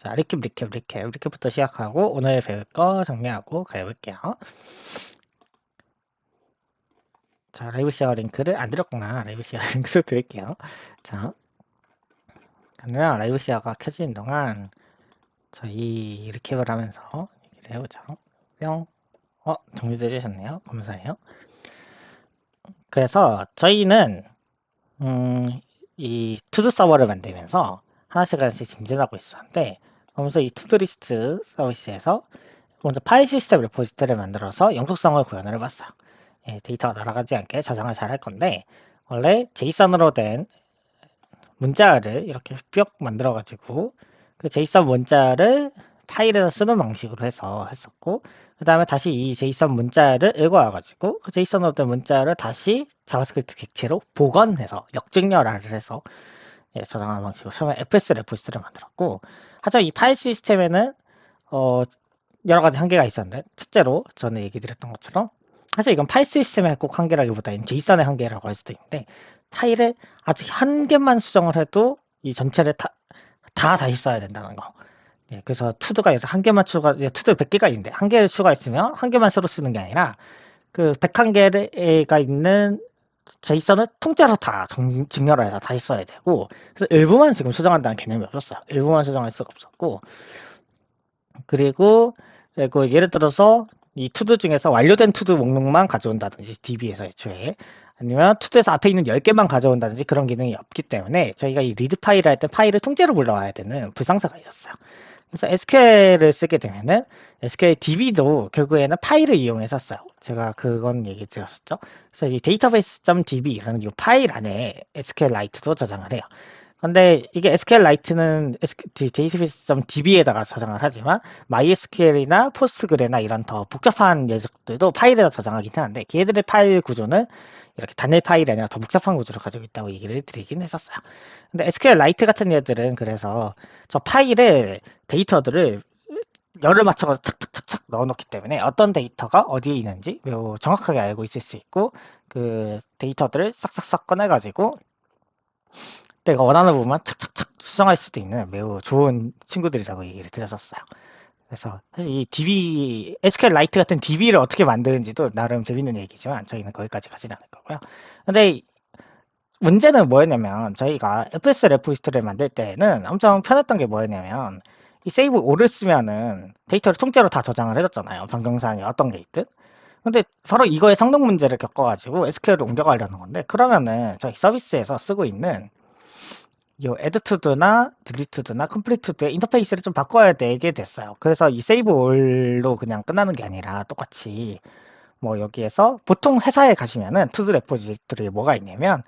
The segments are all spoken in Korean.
자, 리캡부터 시작하고 오늘 배울 거 정리하고 가볼게요. 자, 라이브 시어 링크를 안 드렸구나. 라이브 시어 링크 드릴게요. 자, 그러면 라이브 시어가 켜지는 동안 저희 리캡을 하면서 얘기를 해보죠. 뿅. 정리되셨네요. 감사해요. 그래서 저희는 이 투두 서버를 만들면서 하나씩 하나씩 진전하고 있었는데, 그러면서 이 투두리스트 서비스에서 먼저 파일 시스템 레포지터리를 만들어서 영속성을 구현을 해봤어요. 데이터가 날아가지 않게 저장을 잘 할 건데, 원래 제이선으로 된 문자를 이렇게 뿅 만들어가지고 그 제이선 문자를 파일에서 쓰는 방식으로 해서 했었고, 그 다음에 다시 이 제이선 문자를 읽어와가지고 그 제이선으로 된 문자를 다시 자바스크립트 객체로 복원해서 역증렬화를 해서 저장하는 방식으로 처음에 fs 레포지터리를 만들었고, 하지만 이 파일 시스템에는 어, 여러 가지 한계가 있었는데, 첫째로 전에 얘기 드렸던 것처럼 사실 이건 파일 시스템의 꼭 한계라기보다는 제이선의 한계라고 할 수도 있는데, 파일에 아직 한 개만 수정을 해도 이 전체를 다시 써야 된다는 거. 그래서 투드가 한 개만 투드 100개가 있는데 한 개를 추가했으면 한 개만 새로 쓰는 게 아니라 그 101개가 있는 제이선을 통째로 다 증렬해서 다시 써야 되고, 그래서 일부만 지금 수정한다는 개념이 없었어요. 일부만 수정할 수가 없었고, 그리고 예를 들어서 이 투두 중에서 완료된 투두 목록만 가져온다든지 DB에서 애초에, 아니면 투두에서 앞에 있는 10개만 가져온다든지 그런 기능이 없기 때문에 저희가 이 리드 파일을 할 때 파일을 통째로 불러와야 되는 불상사가 있었어요. 그래서 SQL을 쓰게 되면은 SQL DB도 결국에는 파일을 이용해서 써요. 제가 그건 얘기 드렸었죠. 그래서 이 database.db라는 이 파일 안에 SQLite도 저장을 해요. 근데 이게 SQLite는 database.db에다가 저장을 하지만 MySQL이나 PostgreSQL이나 이런 더 복잡한 녀석들도 파일에다 저장하긴 하는데, 걔들의 파일 구조는 이렇게 단일 파일이 아니라 더 복잡한 구조를 가지고 있다고 얘기를 드리긴 했었어요. 근데 SQLite 같은 애들은 그래서 저 파일에 데이터들을 열을 맞춰서 착착착착 넣어놓기 때문에 어떤 데이터가 어디에 있는지 매우 정확하게 알고 있을 수 있고, 그 데이터들을 싹싹싹 꺼내가지고 내가 원하는 부분만 착착착 수정할 수도 있는 매우 좋은 친구들이라고 얘기를 드렸었어요. 그래서 사실 이 DB, SQLite 같은 DB를 어떻게 만드는지도 나름 재밌는 얘기지만 저희는 거기까지 가진 않을 거고요. 근데 문제는 뭐였냐면, 저희가 FS 레포지토리를 만들 때는 엄청 편했던 게 뭐였냐면, 이 세이브 오를 쓰면은 데이터를 통째로 다 저장을 해줬잖아요. 변경사항이 어떤 게 있든. 근데 바로 이거의 성능 문제를 겪어가지고 SQL을 옮겨가려는 건데, 그러면은 저희 서비스에서 쓰고 있는 이 add to나 delete to나 complete to의 인터페이스를 좀 바꿔야 되게 됐어요. 그래서 이 save all로 그냥 끝나는 게 아니라 똑같이 뭐 여기에서 보통 회사에 가시면은 to do 레포지토리에 뭐가 있냐면,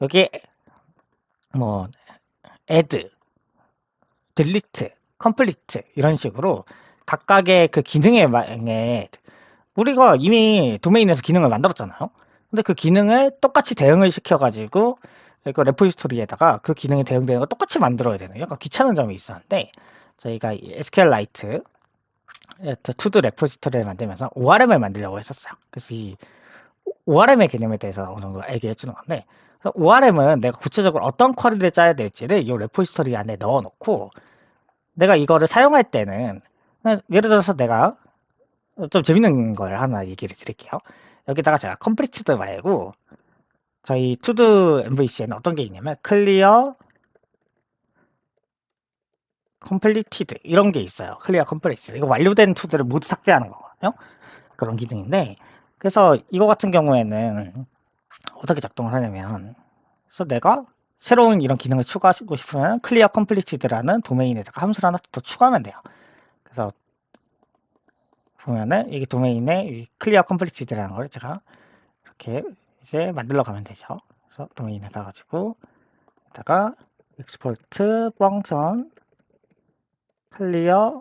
여기에 뭐 add, delete, complete 이런 식으로 각각의 그 기능에 우리가 이미 도메인에서 기능을 만들었잖아요. 근데 그 기능을 똑같이 대응을 시켜가지고 그 레포지토리에다가 그 기능이 대응되는 걸 똑같이 만들어야 되는 약간 귀찮은 점이 있었는데, 저희가 SQLite 투두 레포지토리를 만들면서 ORM을 만들려고 했었어요. 그래서 이 ORM의 개념에 대해서 어느 정도 얘기해 주는 건데, ORM은 내가 구체적으로 어떤 쿼리를 짜야 될지를 이 레포지토리 안에 넣어놓고, 내가 이거를 사용할 때는 예를 들어서 내가 좀 재밌는 걸 하나 얘기를 드릴게요. 여기다가 제가 컴플리트드 말고 저희 투두 MVC에는 어떤 게 있냐면 클리어 컴플리티드 이런 게 있어요. 클리어 컴플리티드 이거 완료된 투두를 모두 삭제하는 거거든요. 그런 기능인데, 그래서 이거 같은 경우에는 어떻게 작동을 하냐면, 그래서 내가 새로운 이런 기능을 추가하고 싶으면 클리어 컴플리티드라는 도메인에다가 함수를 하나 더 추가하면 돼요. 그래서 보면은 이게 도메인에 클리어 컴플리티드라는 걸 제가 이렇게 이제 만들러 가면 되죠. 그래서 도메인에 가가지고 다가 export 펑션 clear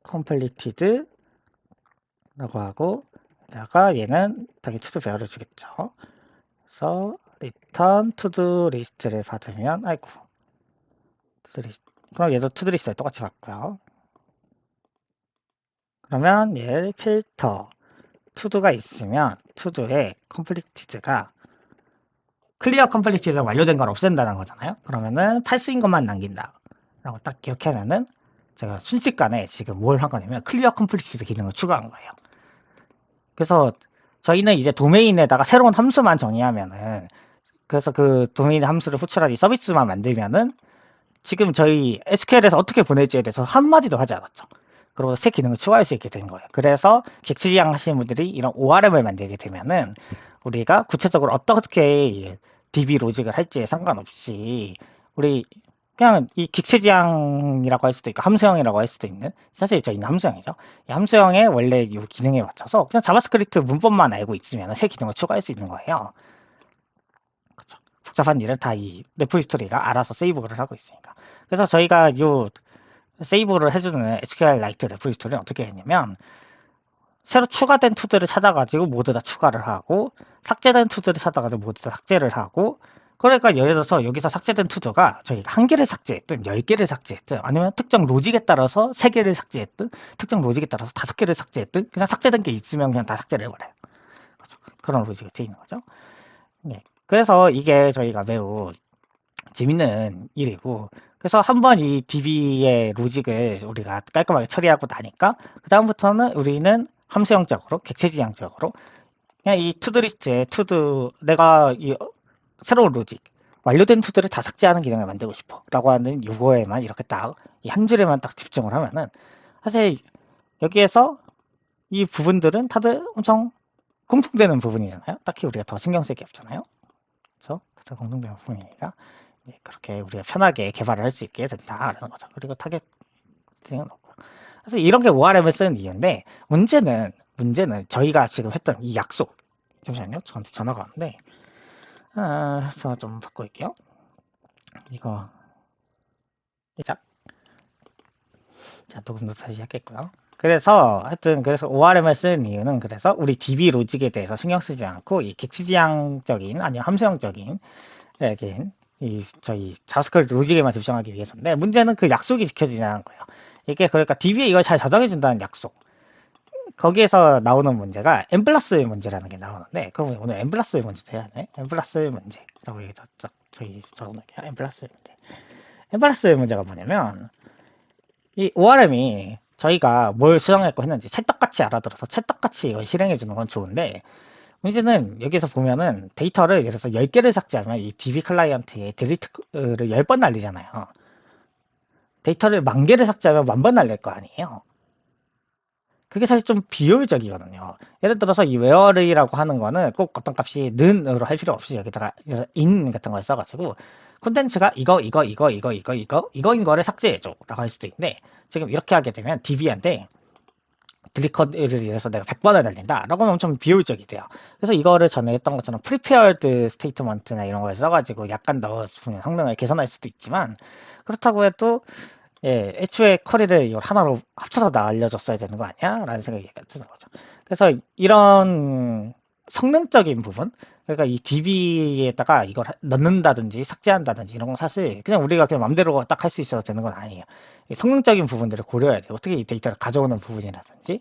completed 라고 하고, 다가 얘는 당연히 to do 배열을 주겠죠. 그래서 return to do list를 받으면, 아이고, to do list. 그럼 얘도 to do list에 똑같이 받고요. 그러면 얘 필터 to do가 있으면 to do에 completed가 클리어 컴플리트에서 완료된 걸 없앤다는 거잖아요. 그러면은 false인 것만 남긴다. 라고 딱 이렇게 하면은 제가 순식간에 지금 뭘 한 거냐면 클리어 컴플리트 기능을 추가한 거예요. 그래서 저희는 이제 도메인에다가 새로운 함수만 정의하면은, 그래서 그 도메인 함수를 호출한 이 서비스만 만들면은 지금 저희 SQL에서 어떻게 보낼지에 대해서 한마디도 하지 않았죠. 그리고 새 기능을 추가할 수 있게 된 거예요. 그래서 객지지향 하시는 분들이 이런 ORM을 만들게 되면은 우리가 구체적으로 어떻게 DB 로직을 할지에 상관없이 우리 그냥 이 객체지향이라고 할 수도 있고 함수형이라고 할 수도 있는, 사실 저희는 함수형이죠. 이 함수형의 원래 이 기능에 맞춰서 그냥 자바스크립트 문법만 알고 있으면 새 기능을 추가할 수 있는 거예요. 그렇죠. 복잡한 일은 다 이 레포지토리가 알아서 세이브를 하고 있으니까. 그래서 저희가 요 세이브를 해주는 SQLite 레포지토리는 어떻게 했냐면, 새로 추가된 투들을 찾아가지고 모두 다 추가를 하고, 삭제된 투들을 찾아가지고 모두 다 삭제를 하고, 그러니까 예를 들어서 여기서 삭제된 투드가 저희가 한 개를 삭제했든 10개를 삭제했든 아니면 특정 로직에 따라서 3개를 삭제했든 특정 로직에 따라서 5개를 삭제했든 그냥 삭제된 게 있으면 그냥 다 삭제를 해버려요. 그렇죠? 그런 로직이 되어 있는 거죠. 네. 그래서 이게 저희가 매우 재밌는 일이고, 그래서 한번 이 DB의 로직을 우리가 깔끔하게 처리하고 나니까 그 다음부터는 우리는 함수형적으로 객체지향적으로 그냥 이 투두리스트에 내가 이 새로운 로직 완료된 투들을 다 삭제하는 기능을 만들고 싶어 라고 하는 요거에만 이렇게 딱 이 한 줄에만 딱 집중을 하면은, 사실 여기에서 이 부분들은 다들 엄청 공통되는 부분이잖아요. 딱히 우리가 더 신경 쓸 게 없잖아요. 그렇죠? 다들 공통되는 부분이니까 그렇게 우리가 편하게 개발을 할 수 있게 된다라는 거죠. 그리고 타겟팅은 없고. 그래서 이런 게 ORM을 쓰는 이유인데, 문제는 저희가 지금 했던 이 약속. 잠시만요. 저한테 전화가 왔는데, 전화 좀 받고 올게요. 이거 자, 녹음도 다시 하겠고요. 그래서 하여튼 그래서 ORM을 쓰는 이유는, 그래서 우리 DB 로직에 대해서 신경 쓰지 않고 이 객지지향적인 아니면 함수형적인 이 저희 자바스크립트 로직에만 집중하기 위해서인데, 문제는 그 약속이 지켜지냐는 거예요. 이게 그러니까 DB에 이걸 잘 저장해 준다는 약속. 거기에서 나오는 문제가 엠플러스의 문제라는 게 나오는데, 그럼 오늘 엠플러스의 문제도 해야 돼. 엠플러스의 문제라고 얘기 저희 적어놓을게요. 엠플러스의 문제. 엠플러스의 문제가 뭐냐면, 이 ORM이 저희가 뭘 수정했고 했는지 찰떡같이 알아들어서 찰떡같이 이걸 실행해 주는 건 좋은데, 문제는 여기서 보면은 데이터를 예를 들어서 10개를 삭제하면 이 DB 클라이언트에 딜리트를 10번 날리잖아요. 데이터를 10,000개를 삭제하면 10,000번 날릴 거 아니에요. 그게 사실 좀 비효율적이거든요. 예를 들어서 이 where이라고 하는 거는 꼭 어떤 값이 는으로 할 필요 없이 여기다가 in 같은 걸 써가지고 콘텐츠가 이거인 거를 삭제해줘 라고 할 수도 있는데, 지금 이렇게 하게 되면 DB한테 딜리컷을 위해서 내가 100번을 날린다 라고 하면 엄청 비효율적이 돼요. 그래서 이거를 전에 했던 것처럼 prepared statement나 이런 걸 써가지고 약간 더 성능을 개선할 수도 있지만, 그렇다고 해도 애초에 쿼리를 이걸 하나로 합쳐서 날려줬어야 되는 거 아니야? 라는 생각이 드는 거죠. 그래서 이런 성능적인 부분, 그러니까 이 DB에다가 이걸 넣는다든지 삭제한다든지 이런 건 사실 그냥 우리가 그냥 맘대로 딱 할 수 있어도 되는 건 아니에요. 성능적인 부분들을 고려해야 돼요. 어떻게 이 데이터를 가져오는 부분이라든지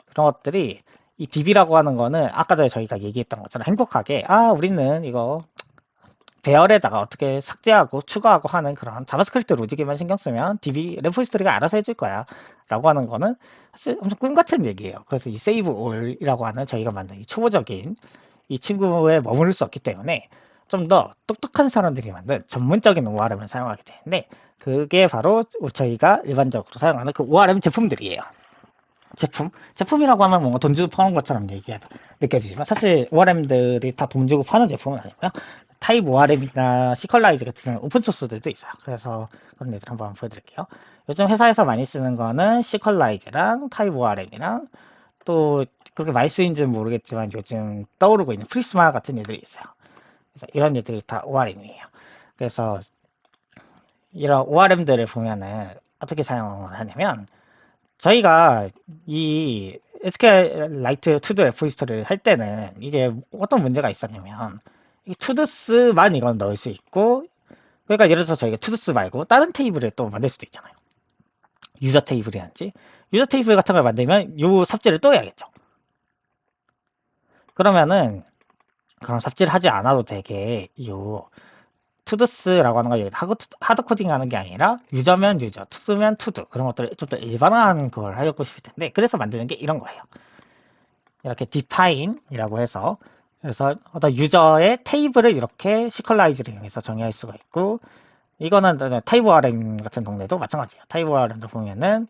그런 것들이, 이 DB라고 하는 거는 아까 전에 저희가 얘기했던 것처럼 행복하게 우리는 이거 대열에다가 어떻게 삭제하고 추가하고 하는 그런 자바스크립트 로직에만 신경 쓰면 DB 레포지토리가 알아서 해줄 거야 라고 하는 거는 사실 엄청 꿈 같은 얘기예요. 그래서 이 save all이라고 하는 저희가 만든 이 초보적인 이 친구에 머무를 수 없기 때문에 좀 더 똑똑한 사람들이 만든 전문적인 ORM을 사용하게 되는데, 그게 바로 저희가 일반적으로 사용하는 그 ORM 제품들이에요. 제품이라고 하면 뭔가 돈 주고 파는 것처럼 느껴지지만 사실 ORM들이 다 돈 주고 파는 제품은 아니고요. 타입 ORM이나 시컬라이즈 같은 오픈소스들도 있어요. 그래서 그런 애들 한번 보여드릴게요. 요즘 회사에서 많이 쓰는 거는 시컬라이즈랑 타입 ORM이랑 또 그렇게 많이 쓰인지는 모르겠지만 요즘 떠오르고 있는 프리스마 같은 애들이 있어요. 그래서 이런 애들이 다 ORM이에요. 그래서 이런 ORM들을 보면은 어떻게 사용을 하냐면, 저희가 이 SQLite to-do repository를 할 때는 이게 어떤 문제가 있었냐면, 이 to도스만 이건 넣을 수 있고, 그러니까 예를 들어서 저희가 to도스 말고 다른 테이블을 또 만들 수도 있잖아요. 유저 테이블이란지 유저 테이블 같은 걸 만들면 요 삽질을 또 해야겠죠. 그러면은 그런 삽질 하지 않아도 되게 투두스라고 하는 걸 여기 하드 코딩 하는 게 아니라 유저면 유저, 투두면 투두 그런 것들을 좀 더 일반화한 걸 하려고 싶을 텐데 그래서 만드는 게 이런 거예요. 이렇게 define이라고 해서 그래서 어떤 유저의 테이블을 이렇게 시컬라이즈를 이용해서 정의할 수가 있고 이거는 타입 ORM 같은 동네도 마찬가지예요. 타입 ORM도 보면은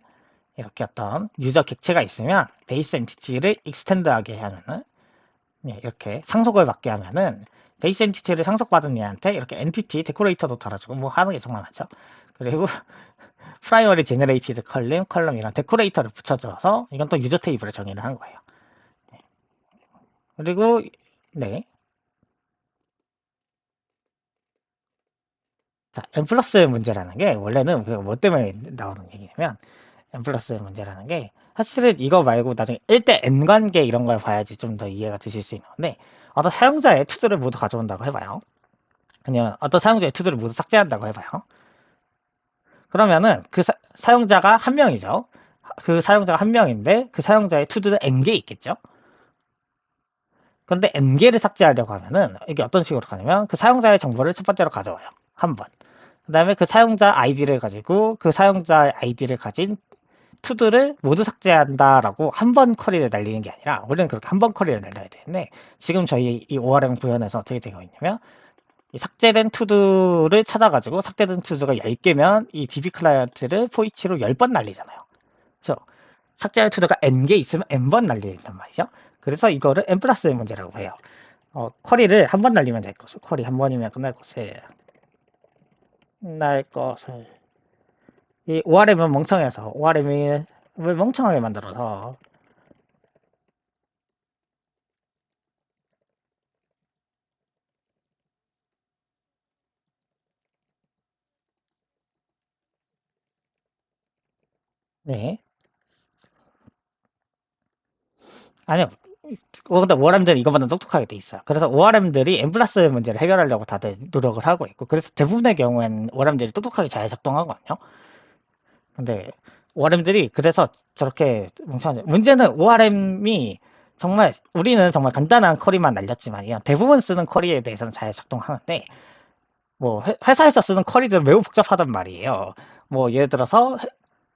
이렇게 어떤 유저 객체가 있으면 베이스 엔티티를 익스텐드하게 하면은 이렇게 상속을 받게 하면은 베이스 엔티티를 상속받은 얘한테 이렇게 엔티티 데코레이터도 달아주고 뭐 하는 게 정말 많죠. 그리고 프라이머리 제너레이티드 컬럼 이런 데코레이터를 붙여줘서 이건 또 유저 테이블을 정의를 한 거예요. 그리고 네. 자, n 플러스의 문제라는 게 원래는 뭐 때문에 나오는 얘기냐면 n 플러스의 문제라는 게 사실은 이거 말고 나중에 1대 n 관계 이런 걸 봐야지 좀 더 이해가 되실 수 있는데 어떤 사용자의 투두를 모두 가져온다고 해봐요. 아니면 어떤 사용자의 투두를 모두 삭제한다고 해봐요. 그러면은 그 사용자가 한 명이죠. 그 사용자가 한 명인데 그 사용자의 투두는 n개 있겠죠. 그런데 n개를 삭제하려고 하면은 이게 어떤 식으로 가냐면 그 사용자의 정보를 첫 번째로 가져와요. 한 번. 그 다음에 그 사용자 아이디를 가지고 그 사용자 아이디를 가진 투두를 모두 삭제한다라고 한 번 쿼리를 날리는 게 아니라 원래는 그렇게 한 번 쿼리를 날려야 되는데 지금 저희 이 ORM 구현에서 어떻게 되고 있냐면 이 삭제된 투두를 찾아가지고 삭제된 투두가 10개면 이 DB 클라이언트를 포이치로 10번 날리잖아요. 그렇죠? 삭제된 투두가 n개 있으면 n번 날린단 말이죠. 그래서 이거를 n 플러스의 문제라고 해요. 쿼리를 한 번 날리면 될 것을 쿼리 한 번이면 끝날 것을 이 ORM은 멍청해서 ORM을 멍청하게 만들어서 네. 아니요. 근데 ORM들은 이거보다 똑똑하게 돼 있어요. 그래서 ORM들이 n 플러스의 문제를 해결하려고 다들 노력을 하고 있고 그래서 대부분의 경우에는 ORM들이 똑똑하게 잘 작동하거든요. 근데 ORM들이 그래서 저렇게 멍청하죠. 문제는 ORM이 정말 우리는 정말 간단한 쿼리만 날렸지만 대부분 쓰는 쿼리에 대해서는 잘 작동하는데 뭐 회사에서 쓰는 쿼리들은 매우 복잡하단 말이에요. 뭐 예를 들어서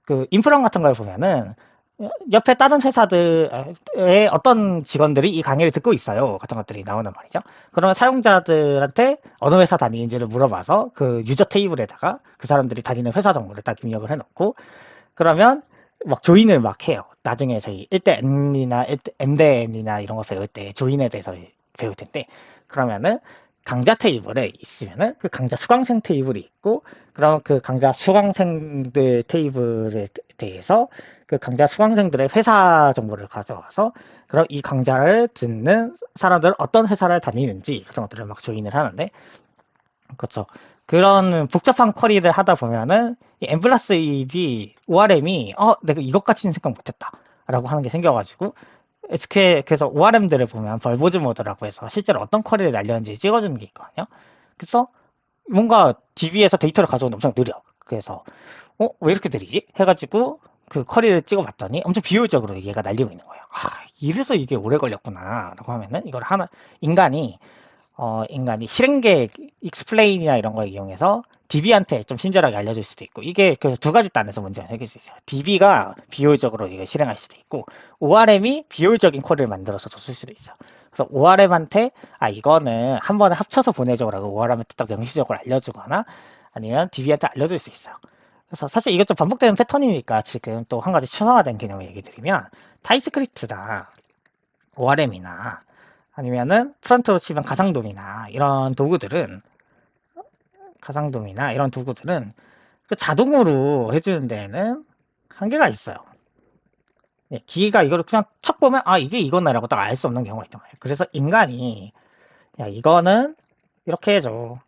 그 인프랑 같은 걸 보면은 옆에 다른 회사들의 어떤 직원들이 이 강의를 듣고 있어요. 같은 것들이 나오는 말이죠. 그러면 사용자들한테 어느 회사 다니는지를 물어봐서 그 유저 테이블에다가 그 사람들이 다니는 회사 정보를 딱 입력을 해놓고 그러면 막 조인을 막 해요. 나중에 저희 1대 N이나 M대 N이나 이런 거 배울 때 조인에 대해서 배울 텐데 그러면은 강좌 테이블에 있으면은 그 강좌 수강생 테이블이 있고 그럼 그 강좌 수강생들 테이블에 대해서 그 강좌 수강생들의 회사 정보를 가져와서 그럼 이 강좌를 듣는 사람들은 어떤 회사를 다니는지 그런 것들을 막 조인을 하는데 그렇죠. 그런 복잡한 쿼리를 하다 보면은 이 n 플러스 1이 ORM이 내가 이것까지는 생각 못했다 라고 하는 게 생겨가지고 SQL 그래서 ORM들을 보면 벌보즈 모드라고 해서 실제로 어떤 쿼리를 날렸는지 찍어주는 게 있거든요. 그래서 뭔가 DB에서 데이터를 가져오는데 엄청 느려. 그래서 왜 이렇게 느리지? 해가지고 그 쿼리를 찍어봤더니 엄청 비효율적으로 얘가 날리고 있는 거예요. 이래서 이게 오래 걸렸구나 라고 하면은 이걸 하나 인간이 실행계획 익스플레인이나 이런 걸 이용해서 DB한테 좀 친절하게 알려줄 수도 있고 이게 그래서 두 가지 단에서 문제가 생길 수 있어요. DB가 비효율적으로 이걸 실행할 수도 있고 ORM이 비효율적인 쿼리를 만들어서 줬을 수도 있어요. 그래서 ORM한테 이거는 한 번에 합쳐서 보내줘라고 ORM한테 딱 명시적으로 알려주거나 아니면 DB한테 알려줄 수 있어요. 그래서 사실 이것 좀 반복되는 패턴이니까 지금 또 한 가지 추상화된 개념을 얘기 드리면 타입스크립트나 ORM이나 아니면은 프론트로 치면 가상돔이나 이런 도구들은 그 자동으로 해주는 데에는 한계가 있어요. 기계가 이거를 그냥 척 보면 이게 이거네라고 딱 알 수 없는 경우가 있단 말이에요. 그래서 인간이 야 이거는 이렇게 해줘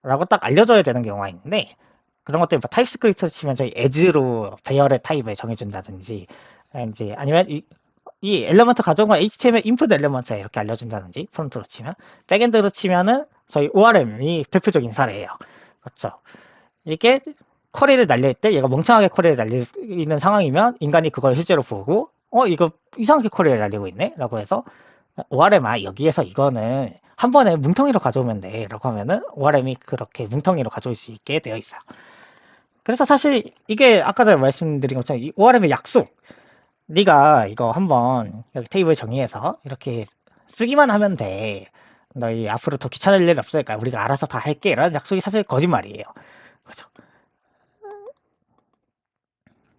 라고 딱 알려줘야 되는 경우가 있는데 그런 것들이 뭐 타입스크립트로 치면 저희 as로 배열의 타입을 정해준다든지 이제 아니면 이 엘리먼트 가져온 건 HTML 인풋 엘리먼트에 이렇게 알려준다든지 프론트로 치면 백엔드로 치면은 저희 ORM이 대표적인 사례예요. 그렇죠. 이게 쿼리를 날릴 때 얘가 멍청하게 쿼리를 날리는 상황이면 인간이 그걸 실제로 보고 이거 이상하게 쿼리를 날리고 있네 라고 해서 ORM 여기에서 이거는 한 번에 뭉텅이로 가져오면 돼. 라고 하면은 ORM이 그렇게 뭉텅이로 가져올 수 있게 되어 있어요. 그래서 사실 이게 아까 전에 말씀드린 것처럼 이 ORM의 약속. 네가 이거 한번 여기 테이블 정의해서 이렇게 쓰기만 하면 돼. 너희 앞으로 더 귀찮을 일 없으니까 우리가 알아서 다 할게. 라는 약속이 사실 거짓말이에요. 그죠?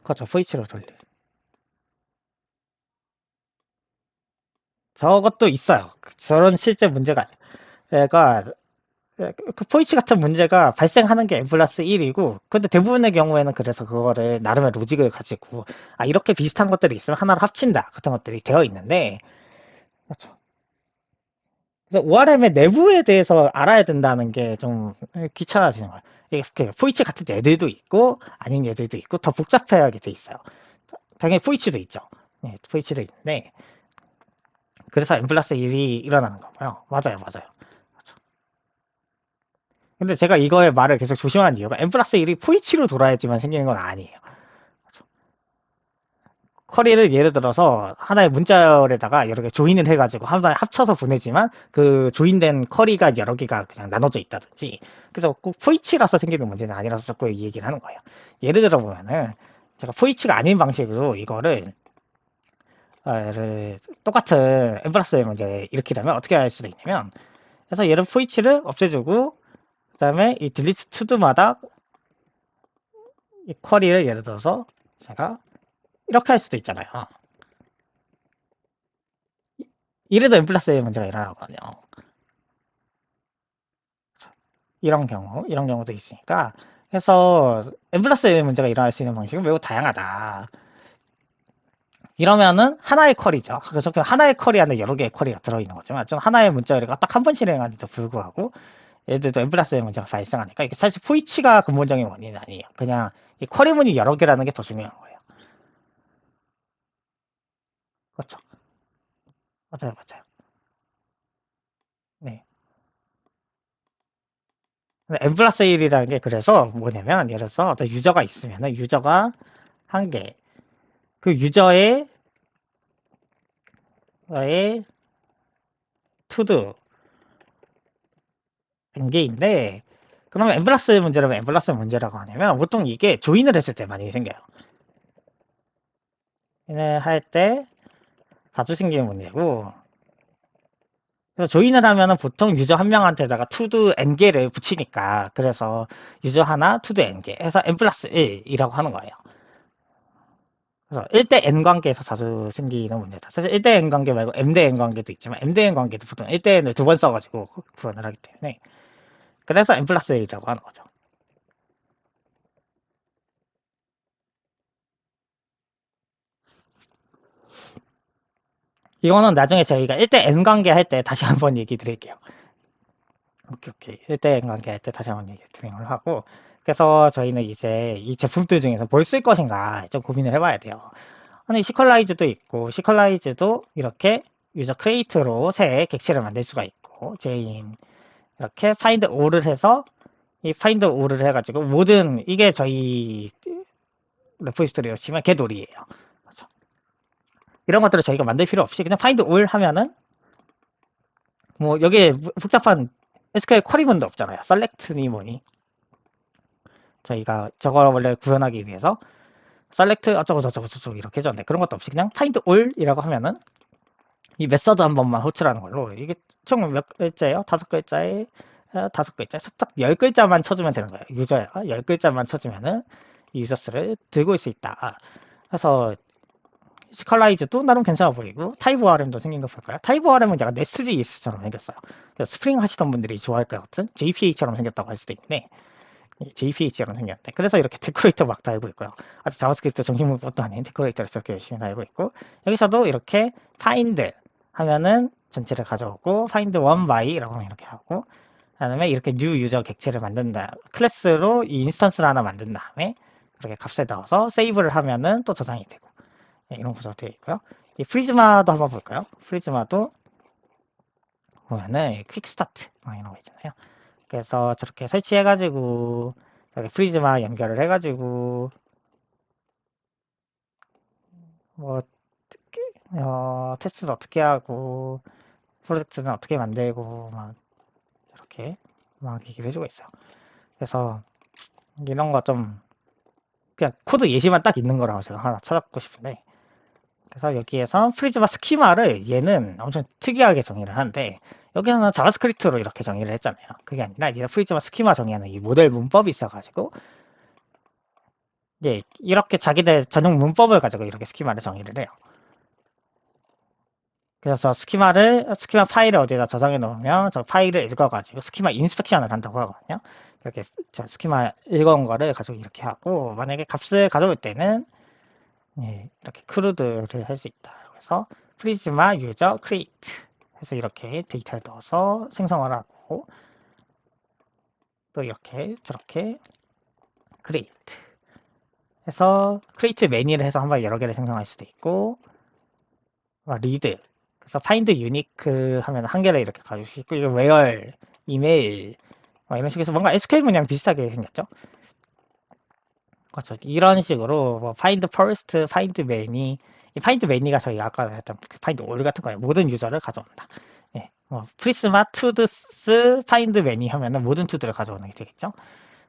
그렇죠. 포이치로 돌리. 저것도 있어요. 저런 실제 문제가. 그러니까 그 포이치 같은 문제가 발생하는 게 n 플러스 1이고, 근데 대부분의 경우에는 그래서 그거를 나름의 로직을 가지고, 아, 이렇게 비슷한 것들이 있으면 하나로 합친다. 같은 것들이 되어 있는데, 그렇죠. 그래서 ORM의 내부에 대해서 알아야 된다는 게 좀 귀찮아지는 거예요. 이게 포이치 같은 애들도 있고, 아닌 애들도 있고, 더 복잡하게 돼 있어요. 당연히 포이치도 있죠. 네, 포이치도 있는데, 그래서 n 플러스 1이 일어나는 거고요. 맞아요, 맞아요. 근데 제가 이거의 말을 계속 조심하는 이유가 n 플러스 1이 포이치로 돌아야지만 생기는 건 아니에요. 쿼리를 예를 들어서 하나의 문자열에다가 여러 개 조인을 해가지고 하나에 합쳐서 보내지만 그 조인된 쿼리가 여러 개가 그냥 나눠져 있다든지, 그래서 꼭 포이치라서 생기는 문제는 아니라서 자꾸 이 얘기를 하는 거예요. 예를 들어 보면은 제가 포이치가 아닌 방식으로 이거를 똑같은 n 플러스 1 문제 일으키려면 어떻게 할 수도 있냐면, 그래서 얘를 포이치를 없애주고 그 다음에 이 딜리트 투두마다 이 쿼리를 예를 들어서 제가 이렇게 할 수도 있잖아요. 이래도 n 플러스 1 문제가 일어나거든요. 이런 경우도 있으니까. 그래서 n 플러스 1 문제가 일어날 수 있는 방식은 매우 다양하다. 이러면은 하나의 쿼리죠. 그래서 하나의 쿼리 안에 여러 개의 쿼리가 들어있는 거지만, 좀 하나의 문자열이가 딱 한 번 실행하는데도 불구하고 얘들도 n 플러스 1 문제가 발생하니까, 이게 사실 포이치가 근본적인 원인은 아니에요. 그냥 이 쿼리문이 여러 개라는 게 더 중요한 거예요. 그렇죠. 맞아요, 맞아요. 네. n 플러스 1이라는 게 그래서 뭐냐면, 예를 들어서 어떤 유저가 있으면은 유저가 한 개, 그 유저의 투두 n개인데, 그러면 n 플러스 문제라면 n 플러스 문제라고 하냐면 보통 이게 조인을 했을 때 많이 생겨요. 할 때 자주 생기는 문제고, 그래서 조인을 하면은 보통 유저 한 명한테다가 투두 n개를 붙이니까, 그래서 유저 하나 투두 n개 해서 n 플러스 1이라고 하는 거예요. 그래서 1대 n 관계에서 자주 생기는 문제다. 사실 1대 n 관계 말고 m대 n 관계도 있지만, m대 n 관계도 보통 1대 n을 두 번 써가지고 구현을 하기 때문에, 그래서 n 플러스 1이라고 하는 거죠. 이거는 나중에 저희가 1대 n 관계 할 때 다시 한번 얘기 드릴게요. 오케이, 오케이. 1대 n 관계 할 때 다시 한번 얘기 드리는 걸 하고, 그래서 저희는 이제 이 제품들 중에서 뭘 쓸 것인가 좀 고민을 해봐야 돼요. 아니, 시컬라이즈도 있고, 시컬라이즈도 이렇게 유저 크리에이트로 새 객체를 만들 수가 있고, 제인 이렇게 파인드 올을 해서, 이 파인드 올을 해가지고 모든, 이게 저희 레포지토리로 치면 개돌이에요. 그렇죠? 이런 것들을 저희가 만들 필요 없이 그냥 파인드 올 하면은, 뭐 여기에 복잡한 SQL 쿼리문도 없잖아요. 셀렉트니 뭐니. 저희가 저걸 원래 구현하기 위해서 셀렉트 어쩌고 저쩌고 저쩌고 이렇게 해줬는데, 그런 것도 없이 그냥 find all이라고 하면은 이 메서드 한 번만 호출하는 걸로, 이게 총 몇 글자예요? 다섯 글자에 다섯 글자, 딱 10글자만 쳐주면 되는 거예요. 유저가 10글자만 쳐주면은 이 유저스를 들고 있을 수 있다. 그래서 스컬라이즈도 나름 괜찮아 보이고, 타입 ORM도 생긴 거 볼까요? 타입 ORM은 약간 네스트JS처럼 생겼어요. 스프링 하시던 분들이 좋아할 것 같은 JPA처럼 생겼다고 할 수도 있는데, JPH처럼 생겼는데, 그래서 이렇게 데코레이터 막 달고 있고요. 아직 자바스크립트 정식문법도 아닌 데코레이터를 저렇게 열심히 달고 있고, 여기서도 이렇게 find 하면은 전체를 가져오고, find one by라고 하면 이렇게 하고, 그다음에 이렇게 new 유저 객체를 만든다, 클래스로 이 인스턴스를 하나 만든 다음에 그렇게 값을 넣어서 세이브를 하면은 또 저장이 되고, 이런 구조가 되어 있고요. 이 프리즈마도 한번 볼까요? 프리즈마도 보면은 퀵 스타트 이런 거 있잖아요. 그래서 저렇게 설치해가지고 저렇게 프리즈마 연결을 해가지고 뭐 테스트도 어떻게 하고, 프로젝트는 어떻게 만들고 막 이렇게 막 얘기를 해주고 있어요. 그래서 이런 거 좀 그냥 코드 예시만 딱 있는 거라고 제가 하나 찾았고 싶은데, 그래서 여기에서 프리즈마 스키마를 얘는 엄청 특이하게 정의를 하는데, 여기서는 자바스크립트로 이렇게 정의를 했잖아요. 그게 아니라 얘는 프리즈마 스키마 정의하는 이 모델 문법이 있어가지고, 예, 이렇게 자기들 전용 문법을 가지고 이렇게 스키마를 정의를 해요. 그래서 스키마 파일을 어디다 저장해 놓으면 저 파일을 읽어가지고 스키마 인스펙션을 한다고 하거든요. 이렇게 저 스키마 읽어온 거를 가지고 이렇게 하고, 만약에 값을 가져올 때는 예, 이렇게 크루드를 할 수 있다. 그래서 프리즈마 유저 크리에이트 해서 이렇게 데이터를 넣어서 생성을 하고, 또 이렇게 저렇게 크리에이트 해서 크리에이트 매니를 해서 한번 여러 개를 생성할 수도 있고, 리드 그래서 find unique 하면 한 개를 이렇게 가질 수 있고, 이거 where 이메일 이런 식으로 해서 뭔가 SQL 문양 비슷하게 생겼죠. 그렇죠. 이런 식으로 뭐 find first, find many, 이 find many가 저희 아까 했던 find all 같은 거예요. 모든 유저를 가져온다. 예, 뭐 프리스마 todos find many 하면은 모든 투드를 가져오는 게 되겠죠.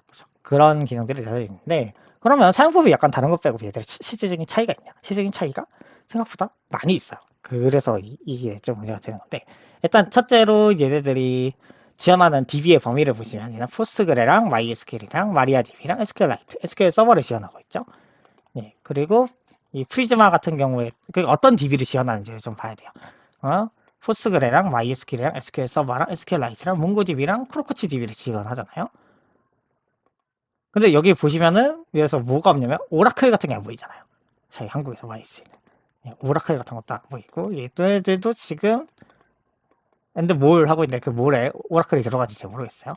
그렇죠. 그런 기능들이 되어 있는데, 그러면 사용법이 약간 다른 것 빼고 얘들 실질적인 차이가 있냐? 실질적인 차이가 생각보다 많이 있어요. 그래서 이게 좀 문제가 되는 건데, 일단 첫째로 얘네들이 지원하는 DB의 범위를 보시면 얘는 포스트그레랑 MySQL이랑 마리아DB랑 SQLite, SQL 서버를 지원하고 있죠. 예, 그리고 이 프리즈마 같은 경우에 어떤 DB를 지원하는지를 좀 봐야 돼요. 포스트그레랑 MySQL이랑 SQL 서버랑 SQLite랑 몽고DB랑 크로코치DB를 지원하잖아요. 근데 여기 보시면은 여기서 뭐가 없냐면 오라클 같은 게 안 보이잖아요. 저희 한국에서 많이 쓰이는 오라클 같은 것도 안 보이고, 얘들도 지금 근데 뭘 하고 있는데 그 뭘에 오라클이 들어가는지 잘 모르겠어요.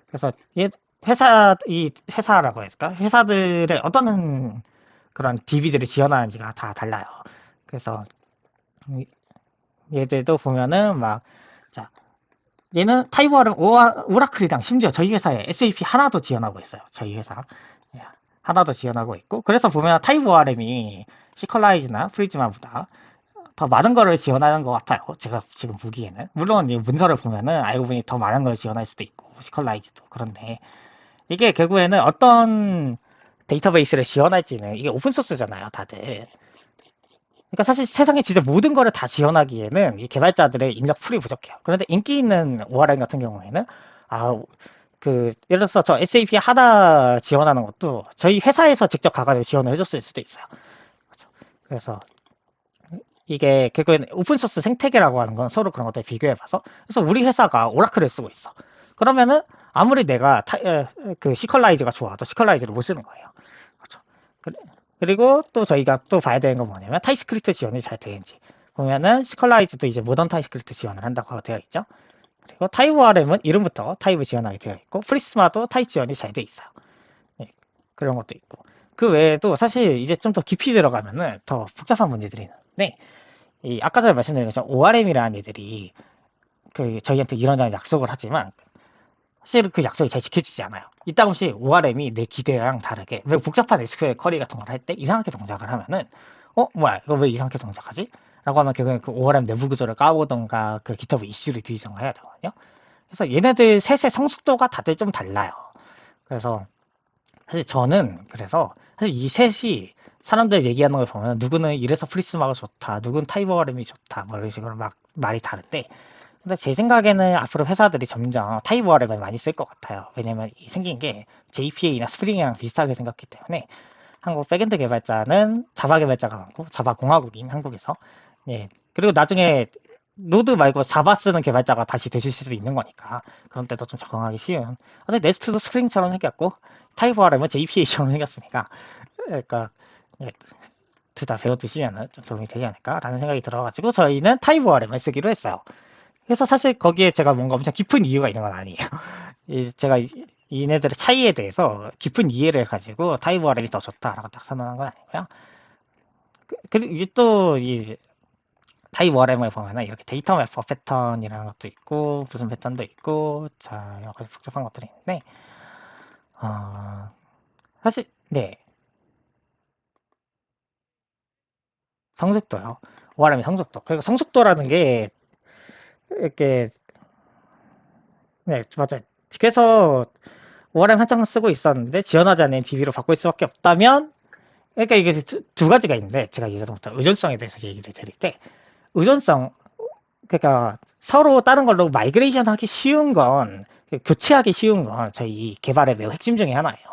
그래서 이 회사라고 해야 될까? 회사들의 어떤 그런 DB들을 지원하는지가 다 달라요. 그래서 얘들도 보면은 막, 자, 얘는 타이워는 오라클이랑 심지어 저희 회사에 SAP 하나도 지원하고 있어요. 저희 회사. 예, 하나도 지원하고 있고. 그래서 보면 타이브 RM이 시컬라이즈나 프리즈마보다 더 많은 거를 지원하는 것 같아요. 제가 지금 보기에는. 물론 이 문서를 보면은 알고 보니 더 많은 걸 지원할 수도 있고, 시컬라이즈도. 그런데 이게 결국에는 어떤 데이터베이스를 지원할지는 이게 오픈소스잖아요, 다들. 그러니까 사실 세상에 진짜 모든 거를 다 지원하기에는 이 개발자들의 인력 풀이 부족해요. 그런데 인기 있는 ORM 같은 경우에는 예를 들어서 저 SAP 하나 지원하는 것도 저희 회사에서 직접 가가지고 지원을 해줬을 수도 있어요. 그렇죠. 그래서 이게 결국엔 오픈소스 생태계라고 하는 건 서로 그런 것들 비교해봐서, 그래서 우리 회사가 오라클을 쓰고 있어. 그러면은 아무리 내가 그 시컬라이즈가 좋아도 시컬라이즈를 못 쓰는 거예요. 그렇죠. 그리고 또 저희가 또 봐야 되는 건 뭐냐면 타입스크립트 지원이 잘 되는지 보면은 시컬라이즈도 이제 모던 타입스크립트 지원을 한다고 되어 있죠. 그리고 타입 ORM은 이름부터 타입을 지원하게 되어 있고, 프리스마도 타입 지원이 잘 돼 있어요. 예, 그런 것도 있고, 그 외에도 사실 이제 좀 더 깊이 들어가면은 더 복잡한 문제들이 있는데, 이 아까 전에 말씀드린 것처럼 ORM이라는 애들이 그 저희한테 이런저런 약속을 하지만 사실 그 약속이 잘 지켜지지 않아요. 이따금씩 ORM이 내 기대랑 다르게 왜 복잡한 SQL 쿼리 같은 걸 할 때 이상하게 동작을 하면은 뭐야 이거 왜 이상하게 동작하지? 라고 하면 결국엔 그 ORM 내부 구조를 까보던가 그 GitHub 이슈를 뒤지던가 해야 되거든요. 그래서 얘네들 셋의 성숙도가 다들 좀 달라요. 그래서 사실 저는 그래서 사실 이 셋이 사람들 얘기하는 걸 보면 누구는 이래서 프리스마가 좋다, 누구는 타이버RM이 좋다, 뭐 이런 식으로 막 말이 다른데, 근데 제 생각에는 앞으로 회사들이 점점 타이버RM을 많이 쓸 것 같아요. 왜냐면 생긴 게 JPA나 스프링이랑 비슷하게 생겼기 때문에 한국 백엔드 개발자는 자바 개발자가 많고 자바 공화국인 한국에서, 예, 그리고 나중에 노드 말고 자바 쓰는 개발자가 다시 되실 수도 있는 거니까 그런 때도 좀 적응하기 쉬운. 어차피 네스트도 스프링처럼 생겼고 타이버RM은 JPA처럼 생겼으니까, 그러니까 예, 둘 다 배워두시면 좀 도움이 되지 않을까라는 생각이 들어가지고 저희는 타이버RM을 쓰기로 했어요. 그래서 사실 거기에 제가 뭔가 엄청 깊은 이유가 있는 건 아니에요. 제가 얘네들의 차이에 대해서 깊은 이해를 가지고 타이버RM이 더 좋다라고 딱 선언한 건 아니고요. 그리고 또이 타입RM을 보면은 이렇게 데이터 매퍼 패턴이라는 것도 있고 무슨 패턴도 있고 자 여러 가지 복잡한 것들이 있는데, 어, 사실 네, 성숙도요. ORM의 성숙도. 그러니까 성숙도라는 게 이렇게, 네, 맞아요. 그래서 ORM 한창 쓰고 있었는데 지원하지 않는 DB로 바꿀 수밖에 없다면, 그러니까 이게 두 가지가 있는데, 제가 예전부터 의존성에 대해서 얘기를 드릴 때, 의존성, 그러니까 서로 다른 걸로 마이그레이션 하기 쉬운 건, 교체하기 쉬운 건 저희 개발의 매우 핵심 중에 하나예요.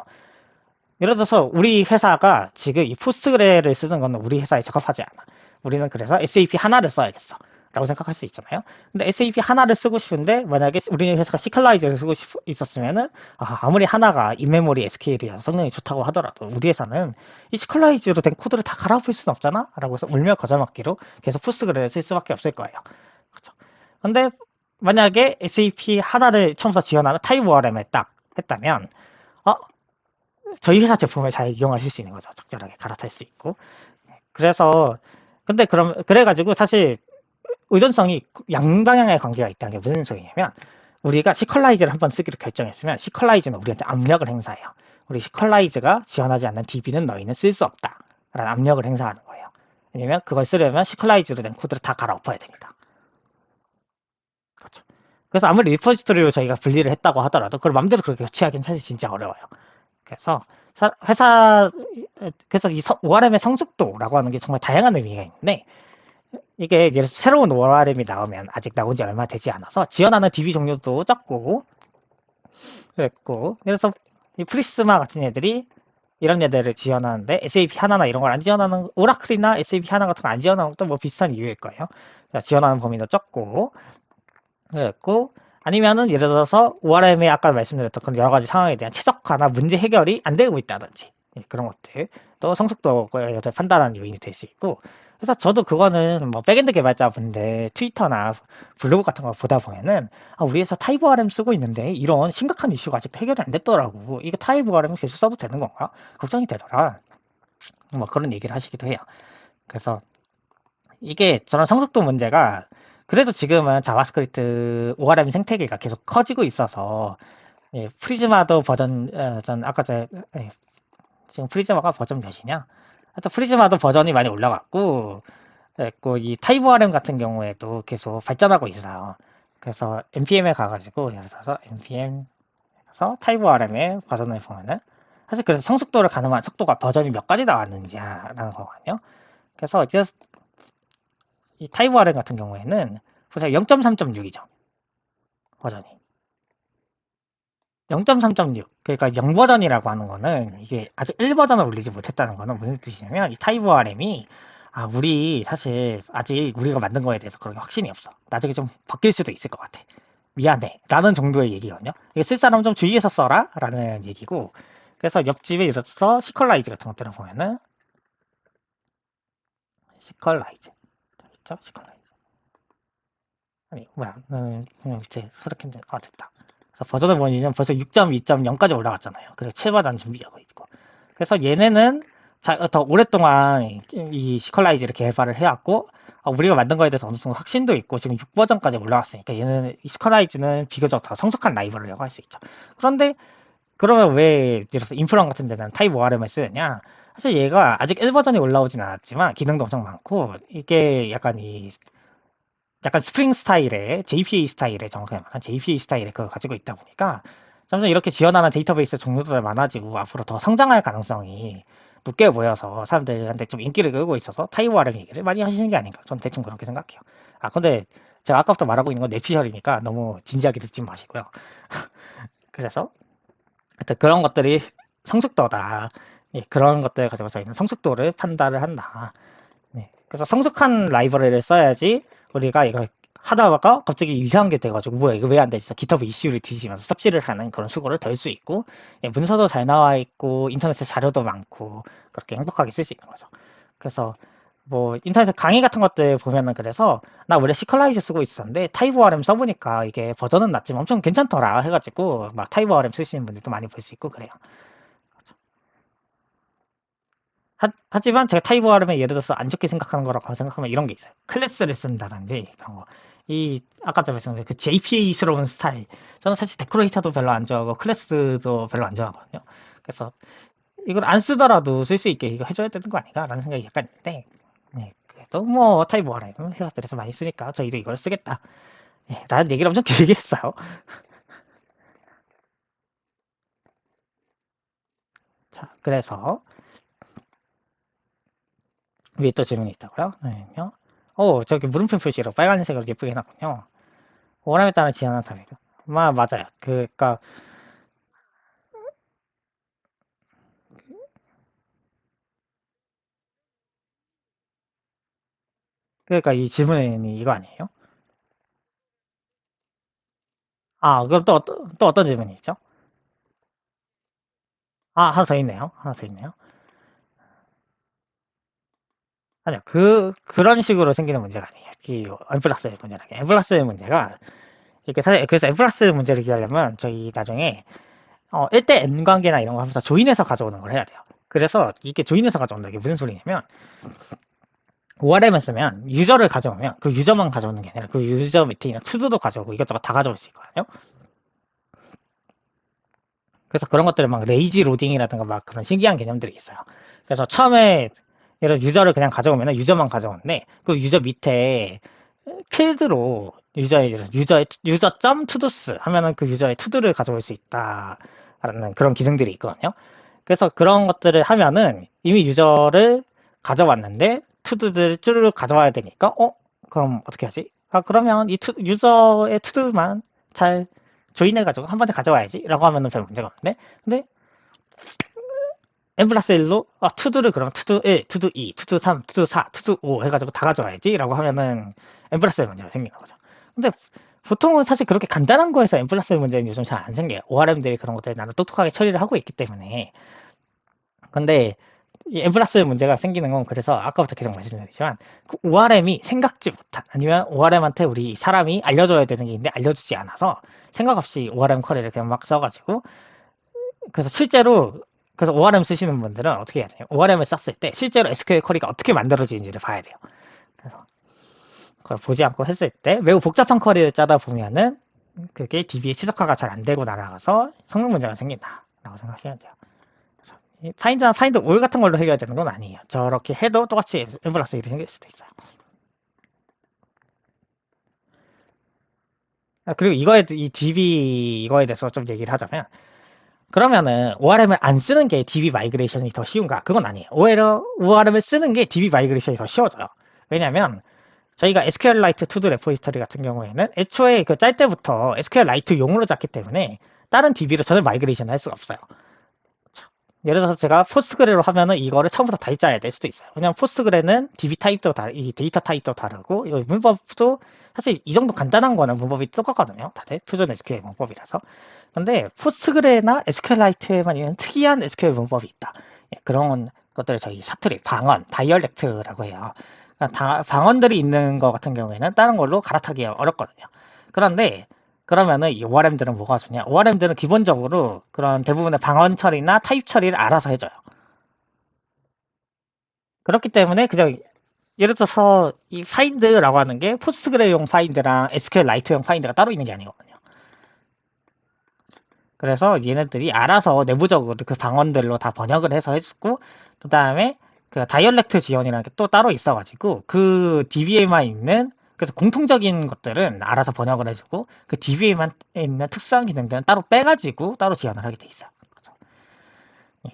예를 들어서 우리 회사가 지금 이 포스트그레를 쓰는 건 우리 회사에 적합하지 않아. 우리는 그래서 SAP 하나를 써야겠어. 라고 생각할 수 있잖아요. 근데 SAP 하나를 쓰고 싶은데 만약에 우리 회사가 C클라이저를 쓰고 있었으면은 아무리 하나가 인메모리 SQL이라서 성능이 좋다고 하더라도 우리 회사는 이 C클라이저로 된 코드를 다 갈아엎을 수는 없잖아? 라고 해서 울며 거저먹기로 계속 포스트그레를 쓸 수밖에 없을 거예요. 그렇죠. 근데 만약에 SAP 하나를 처음부터 지원하는 타입 ORM을 딱 했다면 어, 저희 회사 제품을 잘 이용하실 수 있는 거죠. 적절하게 갈아탈 수 있고. 그래서 근데 그래가지고 사실 의존성이 양방향의 관계가 있다는 게 무슨 소리냐면 우리가 시컬라이즈를 한번 쓰기로 결정했으면 시컬라이즈는 우리한테 압력을 행사해요. 우리 시컬라이즈가 지원하지 않는 DB는 너희는 쓸 수 없다. 라는 압력을 행사하는 거예요. 왜냐면 그걸 쓰려면 시컬라이즈로 된 코드를 다 갈아엎어야 됩니다. 그렇죠. 그래서 아무리 리포지토리로 저희가 분리를 했다고 하더라도 그걸 맘대로 그렇게 교체하기는 사실 진짜 어려워요. 그래서 회사 그래서 이 ORM의 성숙도라고 하는 게 정말 다양한 의미가 있는데 이게 예를 들어 새로운 ORM이 나오면 아직 나온 지 얼마 되지 않아서 지원하는 DB 종류도 적고 그랬고 그래서 이 프리스마 같은 애들이 이런 애들을 지원하는데 SAP 하나나 이런 걸 안 지원하는 오라클이나 SAP 하나 같은 거 안 지원하는 것도 뭐 비슷한 이유일 거예요. 지원하는 범위도 적고 그랬고 아니면은 예를 들어서 ORM에 아까 말씀드렸던 그런 여러 가지 상황에 대한 최적화나 문제 해결이 안 되고 있다든지 그런 것들 또 성숙도에 판단하는 요인이 될 수 있고 그래서 저도 그거는 뭐 백엔드 개발자분들 트위터나 블로그 같은 거 보다 보면은 우리 회사 타입 ORM 쓰고 있는데 이런 심각한 이슈가 아직 해결이 안 됐더라고. 이거 타입 ORM 계속 써도 되는 건가? 걱정이 되더라. 뭐 그런 얘기를 하시기도 해요. 그래서 이게 저런 성숙도 문제가 그래도 지금은 자바스크립트 ORM 생태계가 계속 커지고 있어서 프리즈마도 버전 전 아까 지금 프리즈마가 버전 몇이냐? 하여튼 프리즈마도 버전이 많이 올라갔고 그랬고 이 타입 ORM 같은 경우에도 계속 발전하고 있어요. 그래서 npm에 가가지고 예를 들어서 npm에서 타입 ORM의 버전을 보면은 사실 그래서 성숙도를 가늠한 속도가 버전이 몇 가지 나왔는지라는 거거든요. 그래서 이제 이 타입 ORM 같은 경우에는 보세요 0.3.6이죠 버전이 0.3.6 그러니까 0버전이라고 하는 거는 이게 아직 1버전을 올리지 못했다는 거는 무슨 뜻이냐면 이 타입 ORM이 우리 사실 아직 우리가 만든 거에 대해서 그렇게 확신이 없어 나중에 좀 바뀔 수도 있을 것 같아 미안해 라는 정도의 얘기거든요 이게 쓸 사람 좀 주의해서 써라 라는 얘기고 그래서 옆집에 예를 들어서 시컬라이즈 같은 것들을 보면은 시컬라이즈 있죠 시컬라이즈 아니 뭐야 그냥 밑에 스르캔들 됐다 그래서 버전을 보면 벌써 6.2.0까지 올라갔잖아요 그래서 7버전 준비하고 있고 그래서 얘네는 더 오랫동안 이 시컬라이즈를 개발을 해왔고 우리가 만든 거에 대해서 어느 정도 확신도 있고 지금 6버전까지 올라왔으니까 얘는 이 시컬라이즈는 비교적 더 성숙한 라이브러리라고 할 수 있죠 그런데 그러면 왜 예를 들어서 인프런 같은 데는 타입 ORM을 쓰느냐 사실 얘가 아직 1버전이 올라오진 않았지만 기능도 엄청 많고 이게 약간 스프링 스타일의 JPA 스타일의 정확하게 말하면 JPA 스타일의 그걸 가지고 있다 보니까 점점 이렇게 지원하는 데이터베이스 종류도 많아지고 앞으로 더 성장할 가능성이 높게 보여서 사람들한테 좀 인기를 끌고 있어서 타입 ORM 얘기를 많이 하시는 게 아닌가 전 대충 그렇게 생각해요. 근데 제가 아까부터 말하고 있는 건 내피셜이니까 너무 진지하게 듣지 마시고요. 그래서 하여튼 그런 것들이 성숙도다. 그런 것들 가지고 저희는 성숙도를 판단을 한다. 그래서 성숙한 라이브러리를 써야지 우리가 이거 하다가 갑자기 이상한 게 돼가지고 뭐야 이거 왜 안 되지? GitHub 이슈를 뒤지면서 섭취를 하는 그런 수고를 덜 수 있고 문서도 잘 나와 있고 인터넷에 자료도 많고 그렇게 행복하게 쓸 수 있는 거죠. 그래서 뭐 인터넷에 강의 같은 것들 보면은 그래서 나 원래 시컬라이즈 쓰고 있었는데 타입 ORM 써보니까 이게 버전은 낮지만 엄청 괜찮더라 해가지고 막 타입 ORM 쓰시는 분들도 많이 볼 수 있고 그래요. 하지만 제가 타입 ORM에 예를 들어서 안 좋게 생각하는 거라고 생각하면 이런 게 있어요. 클래스를 쓴다든지 그런 거. 아까 말씀드린 그 JPA스러운 스타일. 저는 사실 데코레이터도 별로 안 좋아하고 클래스도 별로 안 좋아하거든요. 그래서 이걸 안 쓰더라도 쓸 수 있게 이거 해줘야 되는 거 아닌가라는 생각이 약간 있는데 그래도 뭐 타입 ORM 회사들에서 많이 쓰니까 저희도 이걸 쓰겠다. 예, 라는 얘기를 엄청 길게 했어요. 자, 그래서 위에 또 질문이 있다고요? 네, 저기 물음표 표시로 빨간색으로 예쁘게 해놨군요. 원함에 따른 지향한 답이고. 맞아요. 그러니까 이 질문이 이거 아니에요? 그럼 또 어떤 질문이 있죠? 하나 더 있네요. 하나 더 있네요. 아니요, 그런 식으로 생기는 문제가 아니에요. 이 엠플러스의 문제라는 게. 엠플러스의 문제가, 이렇게 사실, 그래서 엠플러스 문제를 기하려면, 저희 나중에, 1대 N 관계나 이런 거 하면서 조인해서 가져오는 걸 해야 돼요. 그래서 이게 조인해서 가져온다. 이게 무슨 소리냐면, ORM을 쓰면, 유저를 가져오면, 그 유저만 가져오는 게 아니라, 그 유저 밑에 있는 투두도 가져오고, 이것저것 다 가져올 수 있거든요. 그래서 그런 것들을 막 레이지 로딩이라든가 막 그런 신기한 개념들이 있어요. 그래서 처음에 예를 들어 유저를 그냥 가져오면 유저만 가져오는데 그 유저 밑에 필드로 유저.todos 하면은 그 유저의 투두를 가져올 수 있다라는 그런 기능들이 있거든요. 그래서 그런 것들을 하면은 이미 유저를 가져왔는데 투두들 쭈르륵 가져와야 되니까 그럼 어떻게 하지? 그러면 유저의 투두만 잘 조인해가지고 한 번에 가져와야지 라고 하면은 별 문제가 없는데 근데 n 플러스 1로 투두를 그럼 투두 1, 투두 2, 투두 3, 투두 4, 투두 5 해가지고 다 가져와야지 라고 하면은 n 플러스 1 문제가 생기는 거죠. 근데 보통은 사실 그렇게 간단한 거에서 n 플러스 1 문제는 요즘 잘 안 생겨요. ORM들이 그런 것들 나는 똑똑하게 처리를 하고 있기 때문에. 근데 이 n 플러스 1 문제가 생기는 건 그래서 아까부터 계속 말씀드리지만 그 ORM이 생각지 못한 아니면 ORM한테 우리 사람이 알려줘야 되는 게 있는데 알려주지 않아서 생각 없이 ORM 쿼리를 그냥 막 써가지고 그래서 실제로 그래서 ORM 쓰시는 분들은 어떻게 해야 돼요? ORM을 썼을 때 실제로 SQL 쿼리가 어떻게 만들어지는지를 봐야 돼요. 그래서 그걸 보지 않고 했을 때 매우 복잡한 쿼리를 짜다 보면은 그게 DB에 최적화가 잘 안 되고 날아가서 성능 문제가 생긴다라고 생각하시면 돼요. 그래서 파인드 올 같은 걸로 해결해야 되는 건 아니에요. 저렇게 해도 똑같이 n 플러스 1이 생길 수도 있어요. 그리고 이 DB 이거에 대해서 좀 얘기를 하자면 그러면은 ORM을 안 쓰는 게 DB 마이그레이션이 더 쉬운가? 그건 아니에요. 오히려 ORM을 쓰는 게 DB 마이그레이션이 더 쉬워져요. 왜냐면 저희가 SQLite to the repository 같은 경우에는 애초에 그 짤 때부터 SQLite용으로 짰기 때문에 다른 DB로 전혀 마이그레이션 할 수가 없어요. 예를 들어서 제가 포스트그레로 하면은 이거를 처음부터 다시 짜야 될 수도 있어요. 왜냐면 포스트그레는 DB 타입도 이 데이터 타입도 다르고 이 문법도 사실 이 정도 간단한 거는 문법이 똑같거든요. 다들 퓨전 SQL 문법이라서. 근데 포스트그레나 SQLite에만 있는 특이한 SQL 문법이 있다. 그런 것들을 저희 사투리, 방언, 다이얼렉트라고 해요. 방언들이 있는 것 같은 경우에는 다른 걸로 갈아타기 어렵거든요. 그런데 그러면은 이 ORM들은 뭐가 좋냐? ORM들은 기본적으로 그런 대부분의 방언 처리나 타입 처리를 알아서 해줘요. 그렇기 때문에 그냥 예를 들어서 이 파인드라고 하는 게 포스트그레용 파인드랑 SQLite용 파인드가 따로 있는 게 아니거든요. 그래서 얘네들이 알아서 내부적으로 그 방언들로 다 번역을 해서 해주고 그 다음에 그 다이얼렉트 지원이라는 게 또 따로 있어가지고 그 DB에만 있는 그래서 공통적인 것들은 알아서 번역을 해주고 그 DB에만 있는 특수한 기능들은 따로 빼가지고 따로 지원을 하게 돼 있어요.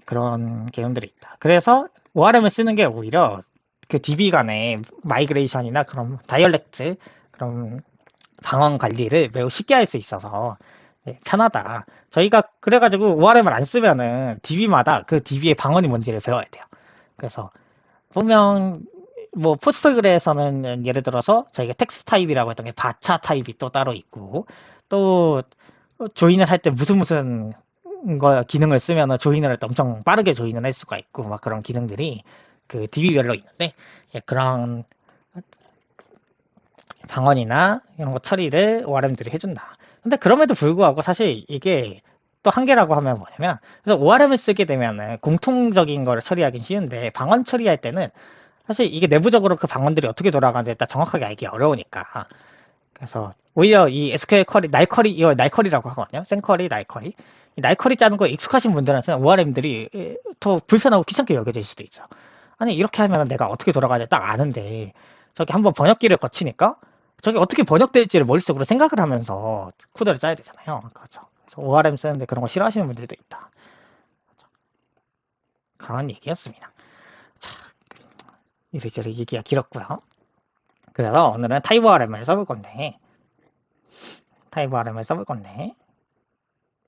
그런 개념들이 있다. 그래서 ORM을 쓰는 게 오히려 그 DB 간의 마이그레이션이나 그런 다이얼렉트 그런 방언 관리를 매우 쉽게 할 수 있어서 편하다. 저희가 그래가지고 ORM을 안 쓰면은 DB마다 그 DB의 방언이 뭔지를 배워야 돼요. 그래서 분명 뭐 포스트그레에서는 예를 들어서 저희가 텍스트 타입이라고 했던 게 바차 타입이 또 따로 있고 또 조인을 할 때 무슨 거 기능을 쓰면은 조인을 할 때 엄청 빠르게 조인을 할 수가 있고 막 그런 기능들이 그 DB별로 있는데 그런 방언이나 이런 거 처리를 ORM들이 해준다. 근데 그럼에도 불구하고 사실 이게 또 한계라고 하면 뭐냐면 그래서 ORM을 쓰게 되면은 공통적인 거를 처리하긴 쉬운데 방언 처리할 때는 사실 이게 내부적으로 그 방언들이 어떻게 돌아가는지 딱 정확하게 알기 어려우니까 그래서 오히려 이 SQL 쿼리 날쿼리 이거 날쿼리라고 하거든요. 생쿼리 날쿼리 이 날쿼리 짜는 거 익숙하신 분들한테는 ORM들이 더 불편하고 귀찮게 여겨질 수도 있죠. 아니 이렇게 하면 내가 어떻게 돌아가야 딱 아는데 저기 한번 번역기를 거치니까 저게 어떻게 번역될지를 머릿속으로 생각을 하면서 코드를 짜야 되잖아요. 그렇죠. 그래서 ORM 쓰는데 그런 거 싫어하시는 분들도 있다. 그런 얘기였습니다. 자, 이리저리 얘기가 길었고요. 그래서 오늘은 타입 ORM을 써볼 건데,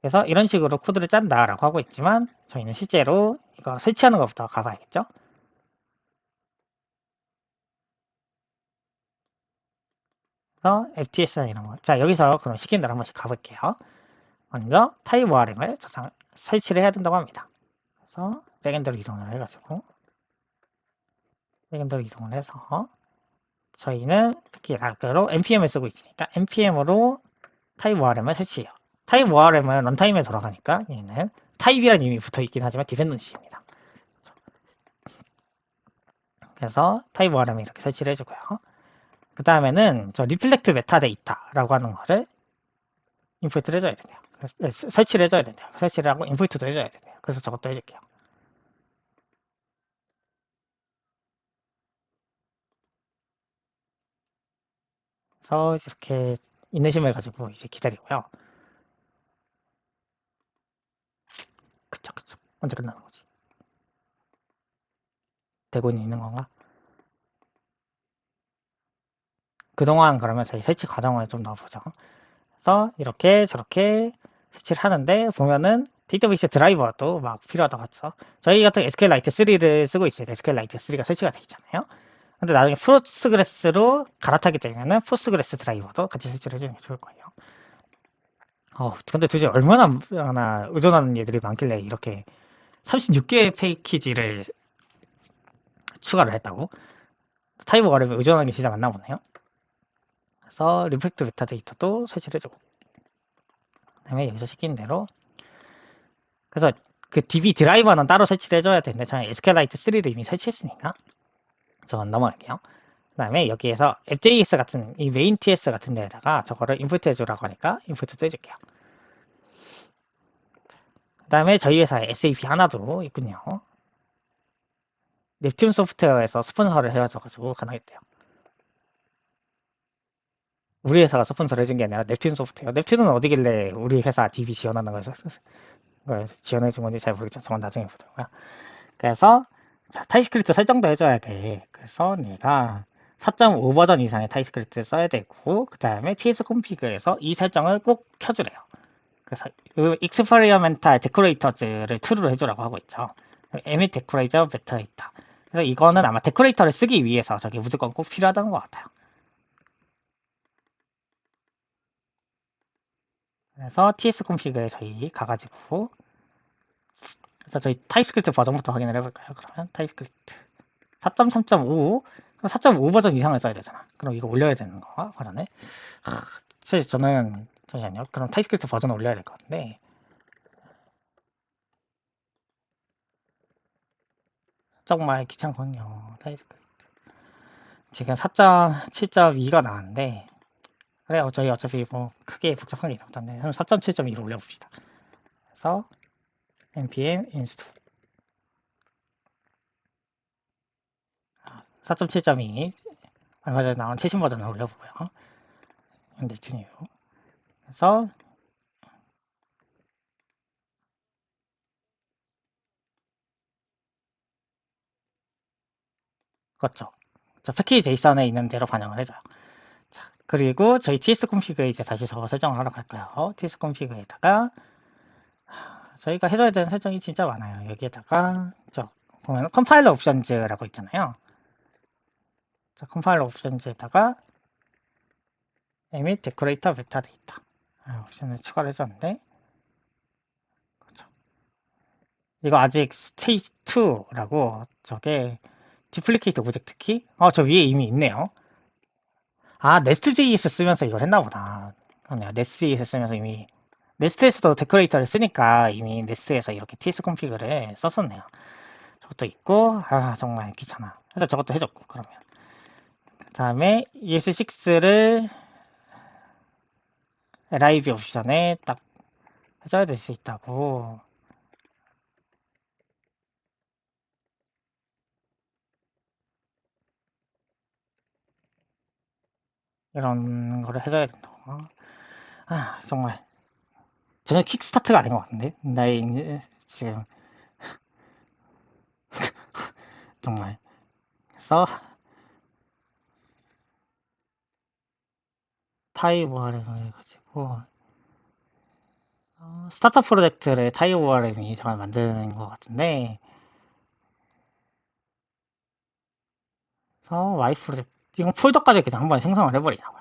그래서 이런 식으로 코드를 짠다라고 하고 있지만, 저희는 실제로 이거 설치하는 것부터 가봐야겠죠? 그래서 FTS나 이런 거. 자, 여기서 그럼 시킨 대로 한 번씩 가볼게요. 먼저 타입 ORM을 설치를 해야 된다고 합니다. 그래서 백엔드로 이동을 해가지고, 백엔드로 이동을 해서, 저희는 특히 락으로 npm을 쓰고 있으니까 npm으로 타입 ORM을 설치해요. 타입 ORM은 런타임에 돌아가니까 얘는 타입이라는 이름이 붙어 있긴 하지만 디펜던시입니다. 그래서 타입 ORM 이렇게 설치를 해주고요. 그 다음에는 저 리플렉트 메타데이터라고 하는 거를 인포트를 해줘야 돼요. 설치를 해줘야 돼요. 설치를 하고 인포트도 해줘야 돼요. 그래서 저것도 해줄게요. 그래서 이렇게 인내심을 가지고 이제 기다리고요. 그쵸. 언제 끝나는 거지? 대본이 있는 건가? 그동안 그러면 저희 설치 과정을 좀 넣어보죠. 그래서 이렇게 저렇게 설치를 하는데 보면은 데이터베이스 드라이버도 막 필요하다고 하죠. 저희 같은 SQLite 3를 쓰고 있어요. SQLite 3가 설치가 되어 있잖아요. 근데 나중에 포스트그레스로 갈아타게 되면은 포스트그레스 드라이버도 같이 설치를 해주는 게 좋을 거예요. 근데 도대체 얼마나 의존하는 얘들이 많길래 이렇게 36개의 패키지를 추가를 했다고? 타입 오버랩에 의존하는 게 진짜 많나 보네요. 그래서 리플렉트 메타데이터도 설치를 해주고, 그다음에 여기서 시킨 대로, 그래서 그 DB 드라이버는 따로 설치를 해줘야 되는데 저는 SQLite 3를 이미 설치했으니까 저건 넘어갈게요. 그 다음에 여기에서 FJS 같은 이 메인 TS 같은 데다가 저거를 인풋 해주라고 하니까 인풋도 해줄게요. 그 다음에 저희 회사에 SAP 하나도 있군요. 넵튠 소프트웨어에서 스폰서를 해가지고 가능했대요. 우리 회사가 스폰서를 해준 게 아니라 넵튠 소프트웨어. 넵튠은 어디길래 우리 회사 DB 지원하는 거에서 지원해준 건지 잘 모르겠죠. 저건 나중에 보자고요. 그래서 자, 타입스크립트 설정도 해줘야 돼. 그래서 내가 4.5 버전 이상의 타입스크립트를 써야 되고 그 다음에 TS 콘피그에서 이 설정을 꼭 켜주래요. 그래서 익스퍼리어멘탈 데코레이터즈를 true로 해주라고 하고 있죠. 에밋 데코레이터 베터레이터. 그래서 이거는 아마 데코레이터를 쓰기 위해서 저게 무조건 꼭 필요하다는 것 같아요. 그래서 TS 콘피그에 저희 가가지고 그래서 저희 타입스크립트 버전부터 확인을 해볼까요? 그러면 타입스크립트 4.3.5 4.5 버전 이상을 써야 되잖아. 그럼 이거 올려야 되는 거 버전을? 사실 저는 잠시만요. 그럼 타입스크립트 버전 올려야 될 것 같은데 정말 귀찮군요. 타입스크립트 지금 4.7.2가 나왔는데 그래요. 저희 어차피 뭐 크게 복잡한 게 없던데 그럼 4.7.2로 올려봅시다. 그래서 npm install 4.7.2 얼마 전에 나온 최신 버전을 올려보고요. 넵튠이요. 그래서 그렇죠. 저 패키지 제이슨에 있는 대로 반영을 해줘요. 자, 그리고 저희 TS 콘피그에 이제 다시 저거 설정을 하러 갈까요? TS 콘피그에다가 저희가 해줘야 되는 설정이 진짜 많아요. 여기에다가 저 보면 컴파일러 옵션즈라고 있잖아요. 자, 컴파일러 옵션즈에다가 에밋 데코레이터 메타데이터 옵션을 추가를 해줬는데 그렇죠. 이거 아직 스테이지 2라고 저게 디플리케이트 오브젝트 키? 저 위에 이미 있네요. 네스트.js 쓰면서 이걸 했나 보다. 그러네요. 네스트.js 쓰면서 이미 네스트에서도 데코레이터를 쓰니까 이미 네스트에서 이렇게 TS 콘피그를 썼었네요. 저것도 있고 정말 귀찮아. 일단 저것도 해줬고 그러면 그 다음에 ES6를 LIB 옵션에 딱 해줘야 될 수 있다고. 이런 거를 해줘야 된다고. 아, 정말. 전혀 킥스타트가 아닌 것 같은데? 나의, 지금, 정말. 그래서, 타이워를 가지고, 스타트업 프로젝트를 타이워름이 정말 만드는 것 같은데, 그래서 Y 프로젝트, 이건 폴더까지 그냥 한번 생성을 해버리냐고요.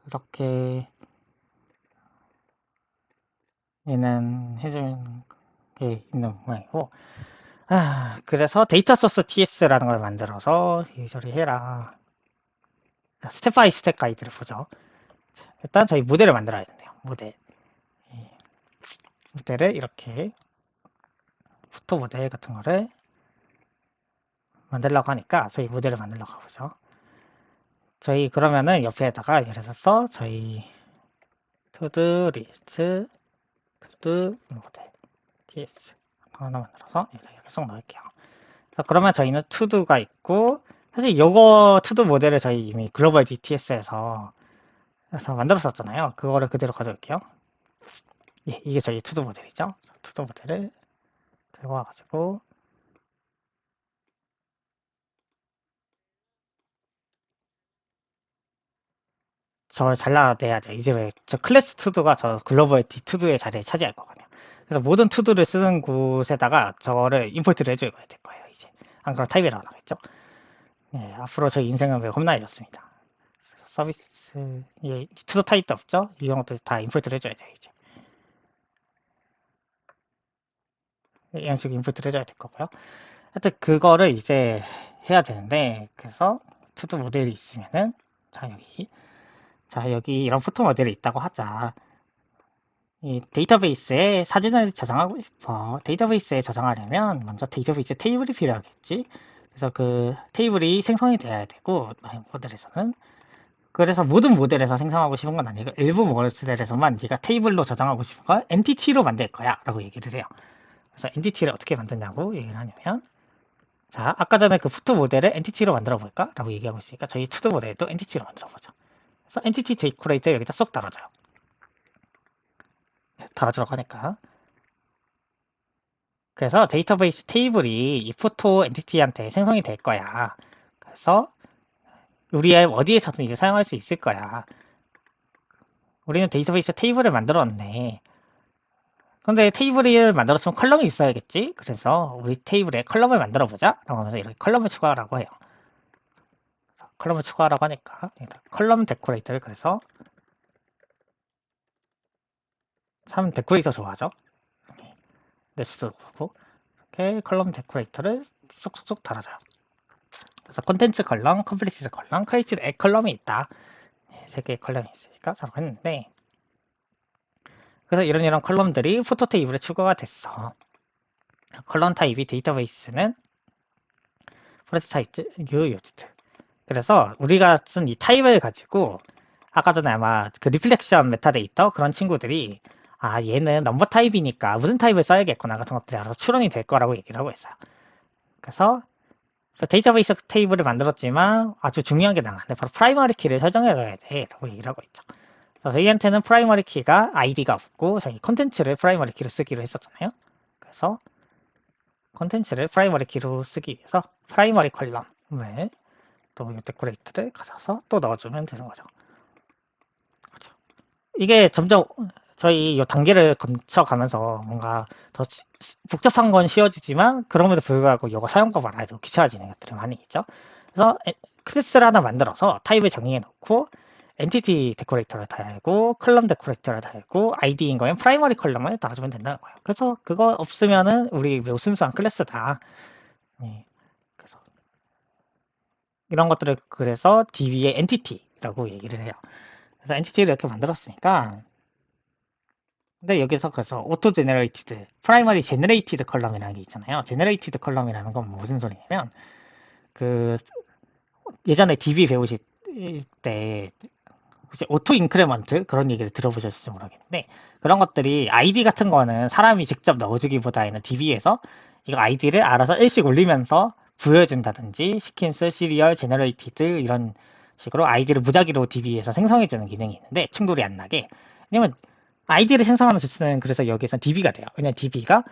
이렇게, 얘는 해주는 게 있는 모양이고, 그래서 데이터 소스 TS라는 걸 만들어서 이저리 해라. 스텝 바이 스텝 가이드를 보죠. 일단 저희 모델을 만들어야 된대요. 모델을 이렇게 포토 모델 같은 거를 만들려고 하니까 저희 모델을 만들려고 가보죠. 저희 그러면은 옆에다가 예를 들어서 저희 투두 리스트 투두 모델 TS 하나 만들어서 이렇게 쏙 넣을게요. 그러면 저희는 투두가 있고 사실 요거 투두 모델을 저희 이미 글로벌 DTS에서 만들었었잖아요. 그거를 그대로 가져올게요. 예, 이게 저희 투두 모델이죠. 투두 모델을 들고 와가지고 저걸 잘라내야 돼. 이제 왜 저 클래스 투두가 저 글로벌 D2의 자리에 차지할 거거든요. 그래서 모든 투두를 쓰는 곳에다가 저거를 임포트를 해줘야 될 거예요. 이제 안 그러면 타입이라고 나겠죠. 예, 앞으로 저희 인생은 왜 험난해졌습니다. 서비스 예, 투두 타입도 없죠. 이런 것들 다 임포트를 해줘야 돼요. 이제 이런 식으로 임포트를 해줘야 될 거고요. 하여튼 그거를 이제 해야 되는데 그래서 투두 모델이 있으면은 자 여기 이런 포토 모델이 있다고 하자. 이 데이터베이스에 사진을 저장하고 싶어. 데이터베이스에 저장하려면 먼저 데이터베이스 테이블이 필요하겠지. 그래서 그 테이블이 생성이 돼야 되고 모델에서는 그래서 모든 모델에서 생성하고 싶은 건 아니고 일부 모델에서만 네가 테이블로 저장하고 싶은 걸 엔티티로 만들 거야 라고 얘기를 해요. 그래서 엔티티를 어떻게 만드냐고 얘기를 하냐면 자 아까 전에 그 푸트 모델을 엔티티로 만들어 볼까? 라고 얘기하고 있으니까 저희 투드 모델도 엔티티로 만들어 보죠. 그래서 엔티티 데코레이터 여기다 쏙 달아줘요. 달아주라고 하니까 그래서 데이터베이스 테이블이 이 포토 엔티티한테 생성이 될 거야. 그래서 우리 앱 어디에서든 이제 사용할 수 있을 거야. 우리는 데이터베이스 테이블을 만들었네. 근데 테이블을 만들었으면 컬럼이 있어야겠지? 그래서 우리 테이블에 컬럼을 만들어 보자. 라고 하면서 이렇게 컬럼을 추가하라고 해요. 컬럼을 추가하라고 하니까 컬럼 데코레이터를 그래서 참 데코레이터 좋아하죠? 네스트도 그렇고 이렇게 컬럼 데코레이터를 쏙쏙쏙 달아줘요. 그래서 콘텐츠 컬럼, 컴플리티드 컬럼, 크리에이티드 앱 컬럼이 있다. 세 개의 컬럼이 있으니까 서로 했는데 그래서 이런 컬럼들이 포토 테이블에 추가가 됐어. 컬럼 타입이 데이터베이스는 프로젝트 타입 used. 그래서 우리가 쓴 이 타입을 가지고 아까 전에 아마 그 리플렉션 메타데이터 그런 친구들이 아 얘는 넘버 타입이니까 무슨 타입을 써야겠구나 같은 것들이 알아서 추론이 될 거라고 얘기를 하고 있어요. 그래서 데이터베이스 테이블을 만들었지만 아주 중요한 게 나왔는데 바로 프라이머리 키를 설정해줘야 돼 라고 얘기를 하고 있죠. 저희한테는 프라이머리 키가 아이디가 없고 저희 컨텐츠를 프라이머리 키로 쓰기로 했었잖아요. 그래서 컨텐츠를 프라이머리 키로 쓰기 위해서 프라이머리 컬럼을 또 데코레이트를 가져서 또 넣어주면 되는 거죠. 그렇죠. 이게 점점 저희 이 단계를 거쳐가면서 뭔가 더 복잡한 건 쉬워지지만 그럼에도 불구하고 이거 사용법 알아야 도 귀찮아지는 것들이 많이 있죠. 그래서 클래스를 하나 만들어서 타입을 정의해 놓고 엔티티 데코레이터를 달고 컬럼 데코레이터를 달고 아이디인 거엔 프라이머리 컬럼을 달아주면 된다는 거예요. 그래서 그거 없으면은 우리 매우 순수한 클래스다. 네. 그래서 이런 것들을 그래서 DB의 엔티티라고 얘기를 해요. 그래서 엔티티를 이렇게 만들었으니까 근데 여기서 그래서 오토 제너레이티드, 프라이머리 제너레이티드 컬럼이라는 게 있잖아요. 제너레이티드 컬럼이라는 건 무슨 소리냐면 그 예전에 DB 배우실 때 혹시 오토 인크리먼트 그런 얘기를 들어보셨을지 모르겠는데 그런 것들이 아이디 같은 거는 사람이 직접 넣어주기보다는 DB에서 이거 아이디를 알아서 일씩 올리면서 부여해준다든지 시퀀스, 시리얼, 제너레이티드 이런 식으로 아이디를 무작위로 DB에서 생성해주는 기능이 있는데 충돌이 안 나게. 왜냐면 아이디를 생성하는 조치는 그래서 여기서 DB가 돼요. 왜냐면 DB가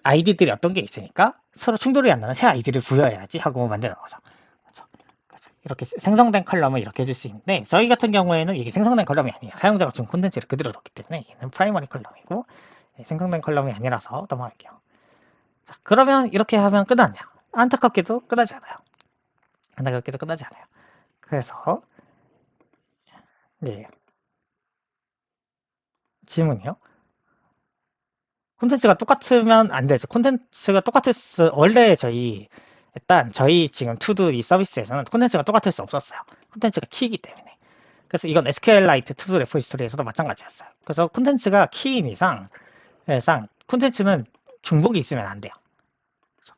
아이디들이 어떤 게 있으니까 서로 충돌이 안 나는 새 아이디를 부여해야지 하고 만드는 거죠. 그렇죠? 그래서 이렇게 생성된 컬럼을 이렇게 해줄 수 있는데 저희 같은 경우에는 이게 생성된 컬럼이 아니에요. 사용자가 준 콘텐츠를 그대로 넣기 때문에 얘는 프라이머리 컬럼이고 생성된 컬럼이 아니라서 넘어갈게요. 자, 그러면 이렇게 하면 끝났냐? 안타깝게도 끝나지 않아요. 안타깝게도 끝나지 않아요. 그래서 네, 질문이요. 콘텐츠가 똑같으면 안 되죠. 콘텐츠가 똑같을 수 원래 저희 지금 투두 이 서비스에서는 콘텐츠가 똑같을 수 없었어요. 콘텐츠가 키이기 때문에. 그래서 이건 SQLite 투두 레포지토리에서도 마찬가지였어요. 그래서 콘텐츠가 키인 이상 콘텐츠는 중복이 있으면 안 돼요.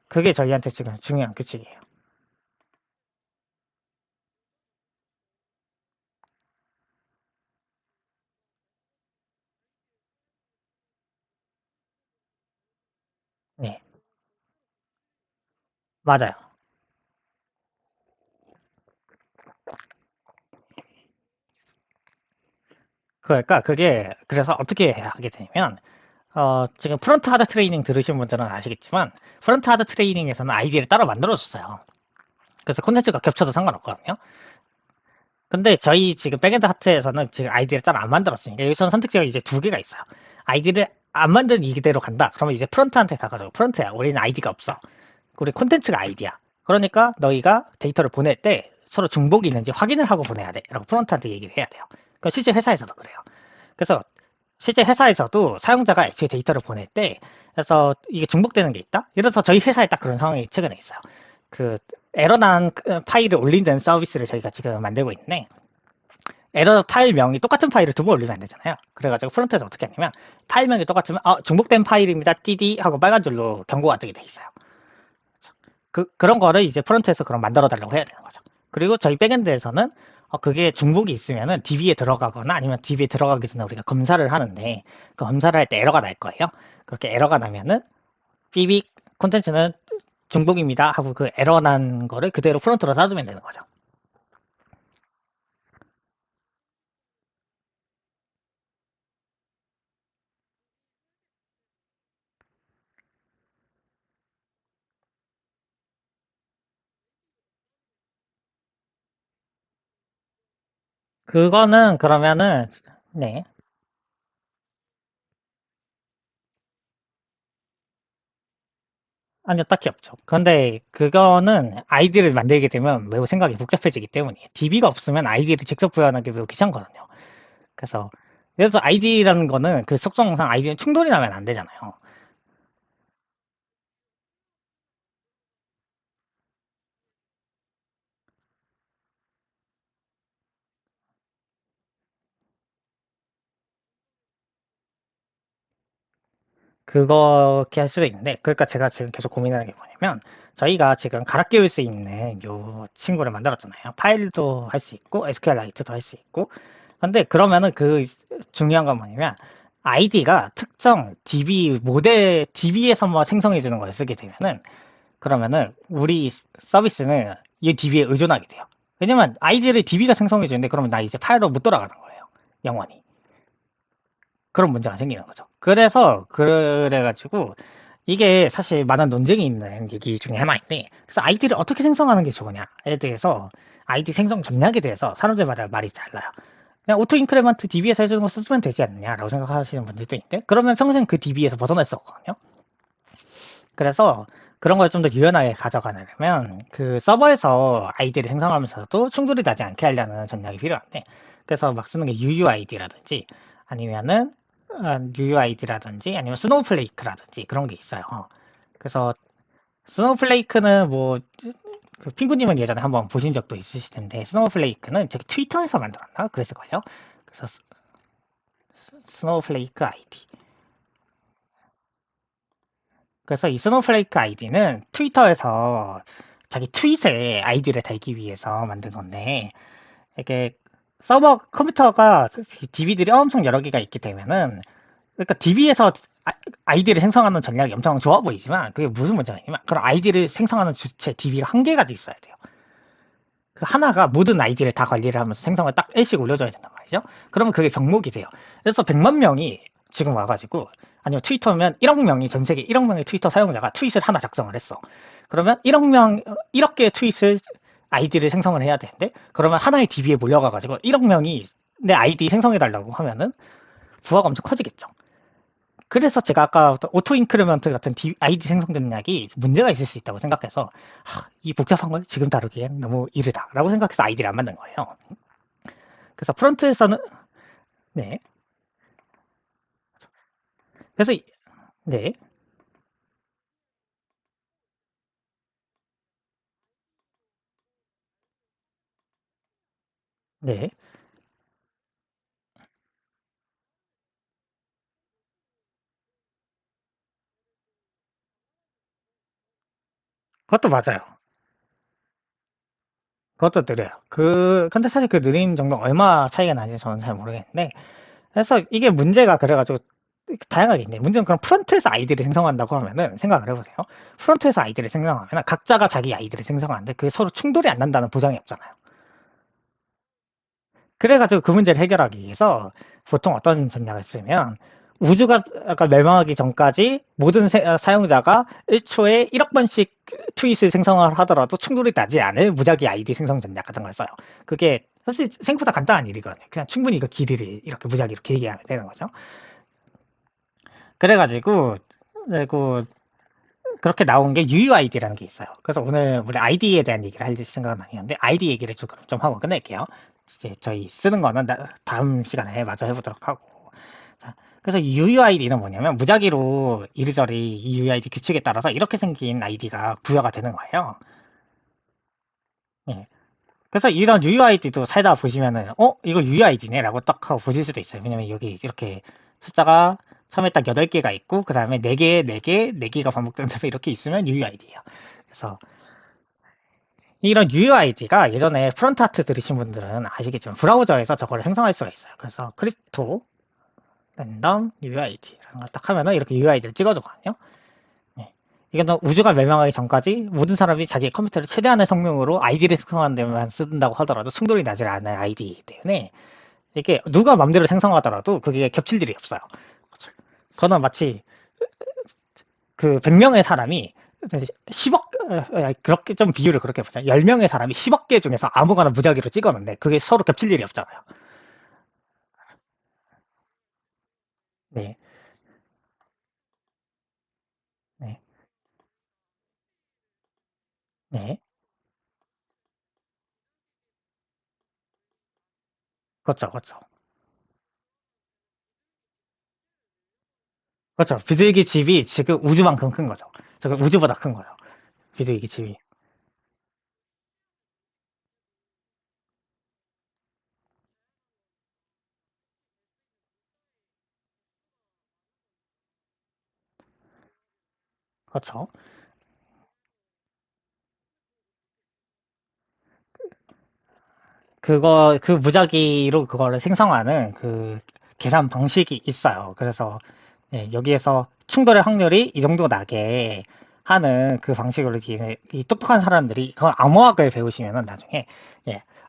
그게 저희한테 지금 중요한 규칙이에요. 네, 맞아요. 그러니까 그게 그래서 어떻게 하게 되냐면 지금 프론트 하드 트레이닝 들으신 분들은 아시겠지만 프론트 하드 트레이닝에서는 아이디를 따로 만들어줬어요. 그래서 콘텐츠가 겹쳐도 상관없거든요. 근데 저희 지금 백엔드 하트에서는 지금 아이디를 따로 안 만들었으니까 여기서는 선택지가 이제 두 개가 있어요. 아이디를 안 만든 이대로 간다. 그러면 이제 프론트한테 가가지고 프론트야. 우리는 아이디가 없어. 우리 콘텐츠가 아이디야. 그러니까 너희가 데이터를 보낼 때 서로 중복이 있는지 확인을 하고 보내야 돼. 라고 프론트한테 얘기를 해야 돼요. 그 실제 회사에서도 그래요. 그래서 실제 회사에서도 사용자가 애초에 데이터를 보낼 때 그래서 이게 중복되는 게 있다. 예를 들어서 저희 회사에 딱 그런 상황이 최근에 있어요. 그 에러난 파일을 올린다는 서비스를 저희가 지금 만들고 있는데 에러 파일명이 똑같은 파일을 두 번 올리면 안 되잖아요. 그래가지고 프론트에서 어떻게 하냐면 파일명이 똑같으면 중복된 파일입니다. 띠디 하고 빨간 줄로 경고가 뜨게 돼 있어요. 그런 거를 이제 프론트에서 그럼 만들어 달라고 해야 되는 거죠. 그리고 저희 백엔드에서는 그게 중복이 있으면은 DB에 들어가거나 아니면 DB에 들어가기 전에 우리가 검사를 하는데 그 검사를 할 때 에러가 날 거예요. 그렇게 에러가 나면은 삐빅 콘텐츠는 중복입니다 하고 그 에러 난 거를 그대로 프론트로 쏴주면 되는 거죠. 그거는 그러면은 네. 아니요, 딱히 없죠. 그런데 그거는 아이디를 만들게 되면 매우 생각이 복잡해지기 때문이에요. DB가 없으면 아이디를 직접 부여하는 게 매우 귀찮거든요. 그래서 예를 들어서 아이디라는 거는 그 속성상 아이디는 충돌이 나면 안 되잖아요. 그렇게 할 수도 있는데 그러니까 제가 지금 계속 고민하는 게 뭐냐면 저희가 지금 갈아 끼울 수 있는 요 친구를 만들었잖아요. 파일도 할 수 있고 SQLite도 할 수 있고 근데 그러면은 그 중요한 건 뭐냐면 아이디가 특정 DB 모델 DB에서만 생성해 주는 걸 쓰게 되면은 그러면은 우리 서비스는 이 DB에 의존하게 돼요. 왜냐면 아이디를 DB가 생성해 주는데 그러면 나 이제 파일로 못 돌아가는 거예요. 영원히. 그런 문제가 생기는 거죠. 그래서 그래가지고 이게 사실 많은 논쟁이 있는 얘기 중에 하나인데 그래서 아이디를 어떻게 생성하는 게 좋으냐에 대해서 아이디 생성 전략에 대해서 사람들마다 말이 달라요. 그냥 오토 인크리먼트 DB에서 해주는 거 쓰면 되지 않느냐라고 생각하시는 분들도 있는데 그러면 평생 그 DB에서 벗어날 수 없거든요. 그래서 그런 걸 좀 더 유연하게 가져가려면 그 서버에서 아이디를 생성하면서도 충돌이 나지 않게 하려는 전략이 필요한데 그래서 막 쓰는 게 UUID라든지 아니면은 UUID라든지 아니면 스노우플레이크라든지 그런 게 있어요. 그래서 스노우플레이크는 뭐 그 핑구님은 예전에 한번 보신 적도 있으실 텐데 스노우플레이크는 저기 트위터에서 만들었나 그랬을걸요. 그래서 스노우플레이크 아이디 그래서 이 스노우플레이크 아이디는 트위터에서 자기 트윗에 아이디를 달기 위해서 만든 건데 이게 서버 컴퓨터가 DB들이 엄청 여러 개가 있기 때문에는 그러니까 DB에서 아이디를 생성하는 전략이 엄청 좋아 보이지만 그게 무슨 문제가 있냐면 그런 아이디를 생성하는 주체 DB가 한계가 있어야 돼요. 그 하나가 모든 아이디를 다 관리를 하면서 생성을 딱 일씩 올려줘야 된단 말이죠. 그러면 그게 병목이 돼요. 그래서 100만 명이 지금 와가지고 아니면 트위터면 1억 명이 전 세계 1억 명의 트위터 사용자가 트윗을 하나 작성을 했어. 그러면 1억 개의 트윗을 아이디를 생성을 해야 되는데 그러면 하나의 DB에 몰려가가지고 1억 명이 내 아이디 생성해달라고 하면은 부하가 엄청 커지겠죠. 그래서 제가 아까 오토 인크리먼트 같은 아이디 생성 전략이 문제가 있을 수 있다고 생각해서 이 복잡한 걸 지금 다루기엔 너무 이르다라고 생각해서 아이디를 안 만든 거예요. 그래서 프론트에서는 네. 그래서 네. 네. 그것도 맞아요. 그것도 느려요. 근데 사실 그 느린 정도 얼마 차이가 나는지 저는 잘 모르겠는데 그래서 이게 문제가 그래가지고 다양하게 있네. 문제는 그럼 프론트에서 아이디를 생성한다고 하면은 생각을 해보세요. 프론트에서 아이디를 생성하면 각자가 자기 아이디를 생성하는데 그게 서로 충돌이 안 난다는 보장이 없잖아요. 그래가지고 그 문제를 해결하기 위해서 보통 어떤 전략을 쓰면 우주가 아까 멸망하기 전까지 모든 사용자가 1초에 1억 번씩 트윗을 생성을 하더라도 충돌이 나지 않을 무작위 아이디 생성 전략 같은 걸 써요. 그게 사실 생각보다 간단한 일이거든요. 그냥 충분히 이거 길이를 이렇게 무작위로 길게 하면 되는 거죠. 그래가지고 그리고 그렇게 나온 게 UUID라는 게 있어요. 그래서 오늘 우리 ID에 대한 얘기를 할 생각은 아니었는데 ID 얘기를 좀 하고 끝낼게요. 이제 저희 쓰는 거는 다음 시간에 마저 해보도록 하고. 자, 그래서 UUID는 뭐냐면 무작위로 이리저리 이 UUID 규칙에 따라서 이렇게 생긴 ID가 부여가 되는 거예요. 예. 그래서 이런 UUID도 살다 보시면은 이거 UUID네 라고 딱 하고 보실 수도 있어요. 왜냐면 여기 이렇게 숫자가 처음에 딱 8개가 있고 그 다음에 4개, 4개, 4개가 반복되는 다음에 이렇게 있으면 UUID예요. 그래서 이런 UUID가 예전에 프론트 아트 들으신 분들은 아시겠지만 브라우저에서 저거를 생성할 수가 있어요. 그래서 크립토 랜덤 UUID라는 걸 딱 하면은 이렇게 UUID를 찍어주거든요. 네. 이게 우주가 멸망하기 전까지 모든 사람이 자기 컴퓨터를 최대한의 성능으로 아이디를 생성하는 데만 쓴다고 하더라도 충돌이 나지 않을 아이디이기 때문에 이게 누가 맘대로 생성하더라도 그게 겹칠 일이 없어요. 그거는 마치 그 100명의 사람이 10억 그렇게 좀 비율을 그렇게 보자. 10명의 사람이 10억 개 중에서 아무거나 무작위로 찍었는데 그게 서로 겹칠 일이 없잖아요. 네. 네. 네. 그렇죠. 그렇죠. 그렇죠. 비둘기 집이 지금 우주만큼 큰 거죠. 저거 우주보다 큰 거예요. 비둘기 집이. 그렇죠. 그 무작위로 그거를 생성하는 그 계산 방식이 있어요. 그래서 여기에서 충돌의 확률이 이 정도 나게 하는 그 방식으로 이 똑똑한 사람들이 그건 암호학을 배우시면은 나중에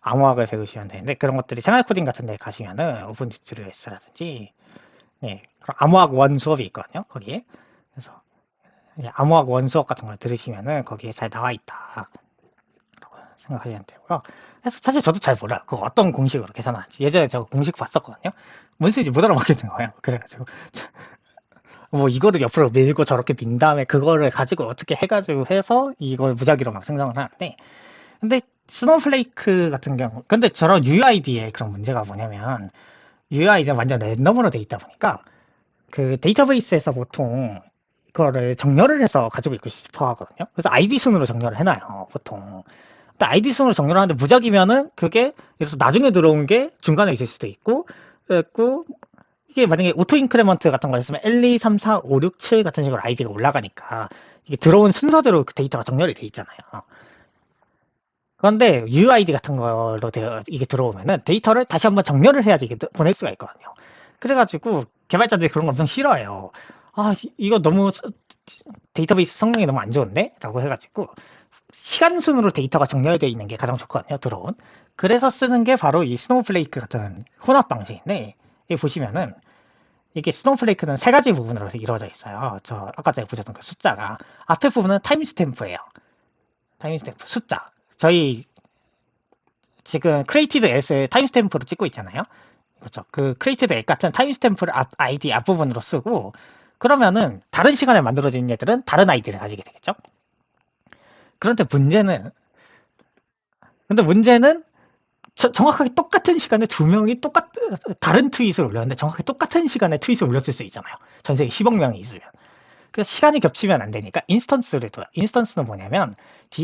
암호학을 배우시면 되는데 그런 것들이 생활 코딩 같은 데 가시면은 오픈 튜토리얼스라든지 그런 암호학 원 수업이 있거든요. 거기에. 그래서 암호학 원 수업 같은 걸 들으시면은 거기에 잘 나와 있다. 생각하시면 되고요. 그래서 사실 저도 잘 몰라요. 그거 어떤 공식으로 계산하는지. 예전에 제가 공식 봤었거든요. 뭔 소리인지 못 알아먹겠는 거예요. 그래가지고 뭐 이거를 옆으로 밀고 저렇게 민 다음에 그거를 가지고 어떻게 해가지고 해서 이걸 무작위로 막 생성을 하는데 근데 스노우플레이크 같은 경우 근데 저런 UID에 그런 문제가 뭐냐면 UID는 완전 랜덤으로 돼 있다 보니까 그 데이터베이스에서 보통 그거를 정렬을 해서 가지고 있고 싶어 하거든요. 그래서 아이디 순으로 정렬을 해놔요, 보통. 근데 아이디 순으로 정렬을 하는데 무작위면은 그게 그래서 나중에 들어온 게 중간에 있을 수도 있고, 그랬고 이게 만약에 오토 인크리먼트 같은 거 했으면 1, 2, 3, 4, 5, 6, 7 같은 식으로 아이디가 올라가니까 이게 들어온 순서대로 그 데이터가 정렬이 돼 있잖아요. 그런데 UID 같은 걸로 이게 들어오면은 데이터를 다시 한번 정렬을 해야지 이게 보낼 수가 있거든요. 그래가지고 개발자들이 그런 거 엄청 싫어해요. 이거 너무 데이터베이스 성능이 너무 안 좋은데? 라고 해가지고 시간 순으로 데이터가 정렬되어 있는 게 가장 좋거든요, 들어온. 그래서 쓰는 게 바로 이 스노우플레이크 같은 혼합 방식인데, 여기 보시면은 이게 스노우플레이크는 세 가지 부분으로 이루어져 있어요. 저 아까 전에 보셨던 그 숫자가. 앞에 부분은 타임스탬프예요. 타임스탬프, 숫자. 저희 지금 크리에이티드 앱을 타임스탬프로 찍고 있잖아요. 그렇죠. 그 크리에이티드 앱 같은 타임스탬프를 아이디 앞부분으로 쓰고, 그러면은 다른 시간에 만들어진 얘들은 다른 아이디를 가지게 되겠죠. 그런데 문제는 정확하게 똑같은 시간에 두 명이 다른 트윗을 올렸는데 정확하게 똑같은 시간에 트윗을 올렸을 수 있잖아요. 전 세계 10억 명이 있으면. 그래서 시간이 겹치면 안 되니까 인스턴스를 둬요. 인스턴스는 뭐냐면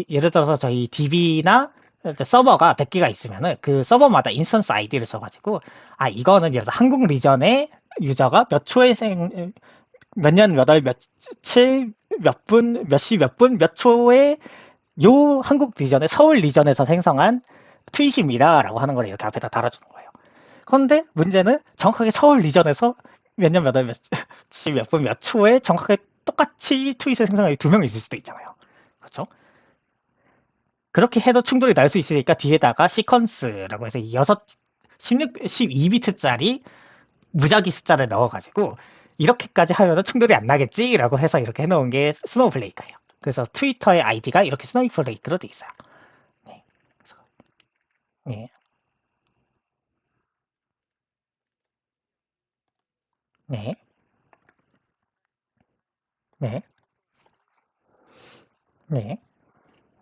예를 들어서 저희 DB나 서버가 100개가 있으면은 그 서버마다 인스턴스 아이디를 써가지고 이거는 예를 들어 한국 리전의 유저가 몇 초에 몇 년, 몇 월, 며칠, 몇 분, 몇 시, 몇 분, 몇 초에 요 한국 리전의 서울 리전에서 생성한 트윗입니다라고 하는 걸 이렇게 앞에다 달아주는 거예요. 그런데 문제는 정확하게 서울 리전에서 몇 년, 몇 월, 몇 시, 몇 분, 몇 초에 정확하게 똑같이 트윗을 생성하는 두 명이 있을 수도 있잖아요. 그렇죠? 그렇게 해도 충돌이 날 수 있으니까 뒤에다가 시퀀스라고 해서 12비트짜리 무작위 숫자를 넣어가지고 이렇게까지 하면 충돌이 안 나겠지라고 해서 이렇게 해놓은 게 스노우플레이크예요. 그래서 트위터의 아이디가 이렇게 스노우플레이크로 돼 있어요. 네. 네. 네. 네. 네.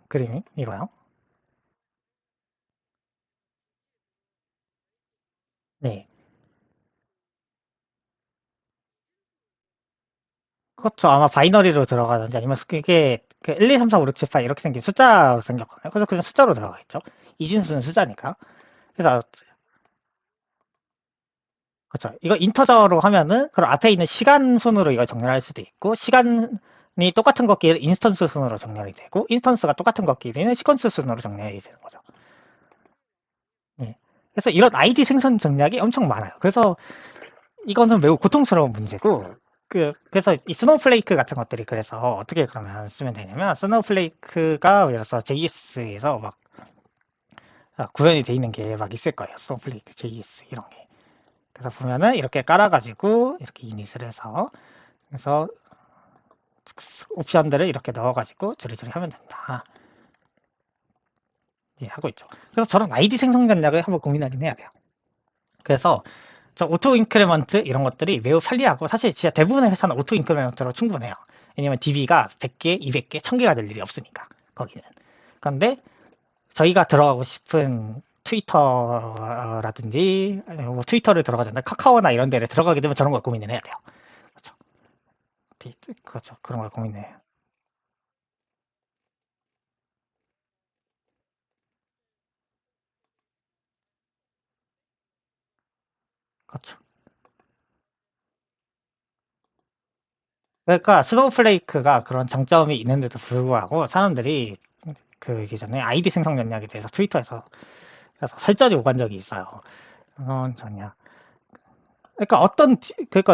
그림이 이거요. 네. 그렇죠. 아마 바이너리로 들어가든지 아니면 이게 1, 2, 3, 4, 5, 6, 7, 8 이렇게 생긴 숫자로 생겼거든요. 그래서 그냥 숫자로 들어가겠죠. 이진수는 숫자니까. 그래서 그렇죠. 이거 인터저로 하면은 그럼 앞에 있는 시간 순으로 이걸 정렬할 수도 있고 시간이 똑같은 것끼리 인스턴스 순으로 정렬이 되고 인스턴스가 똑같은 것끼리는 시퀀스 순으로 정렬이 되는 거죠. 네. 그래서 이런 아이디 생성 전략이 엄청 많아요. 그래서 이거는 매우 고통스러운 문제고 그래서 이 스노우플레이크 같은 것들이 그래서 어떻게 그러면 쓰면 되냐면 스노우플레이크가 예를 들어서 JS에서 막 구현이 돼 있는 게 막 있을 거예요. 스노우플레이크 JS 이런 게. 그래서 보면은 이렇게 깔아가지고 이렇게 이닛을 해서 그래서 옵션들을 이렇게 넣어가지고 저리저리 하면 된다. 예, 하고 있죠. 그래서 저런 아이디 생성 전략을 한번 고민하긴 해야 돼요. 그래서 저 오토 인크리먼트 이런 것들이 매우 편리하고 사실 진짜 대부분의 회사는 오토 인크리먼트로 충분해요. 왜냐면 DB가 100개, 200개, 1000개가 될 일이 없으니까 거기는. 그런데 저희가 들어가고 싶은 트위터라든지 뭐 트위터를 들어가야 된다. 카카오나 이런 데를 들어가게 되면 저런 걸 고민을 해야 돼요. 그렇죠. 그렇죠. 그런 걸 고민해요. 그렇죠. 그러니까 스노우플레이크가 그런 장점이 있는데도 불구하고 사람들이 그 예전에 아이디 생성 전략에 대해서 트위터에서 그래서 설전이 오간 적이 있어요. 전략. 그러니까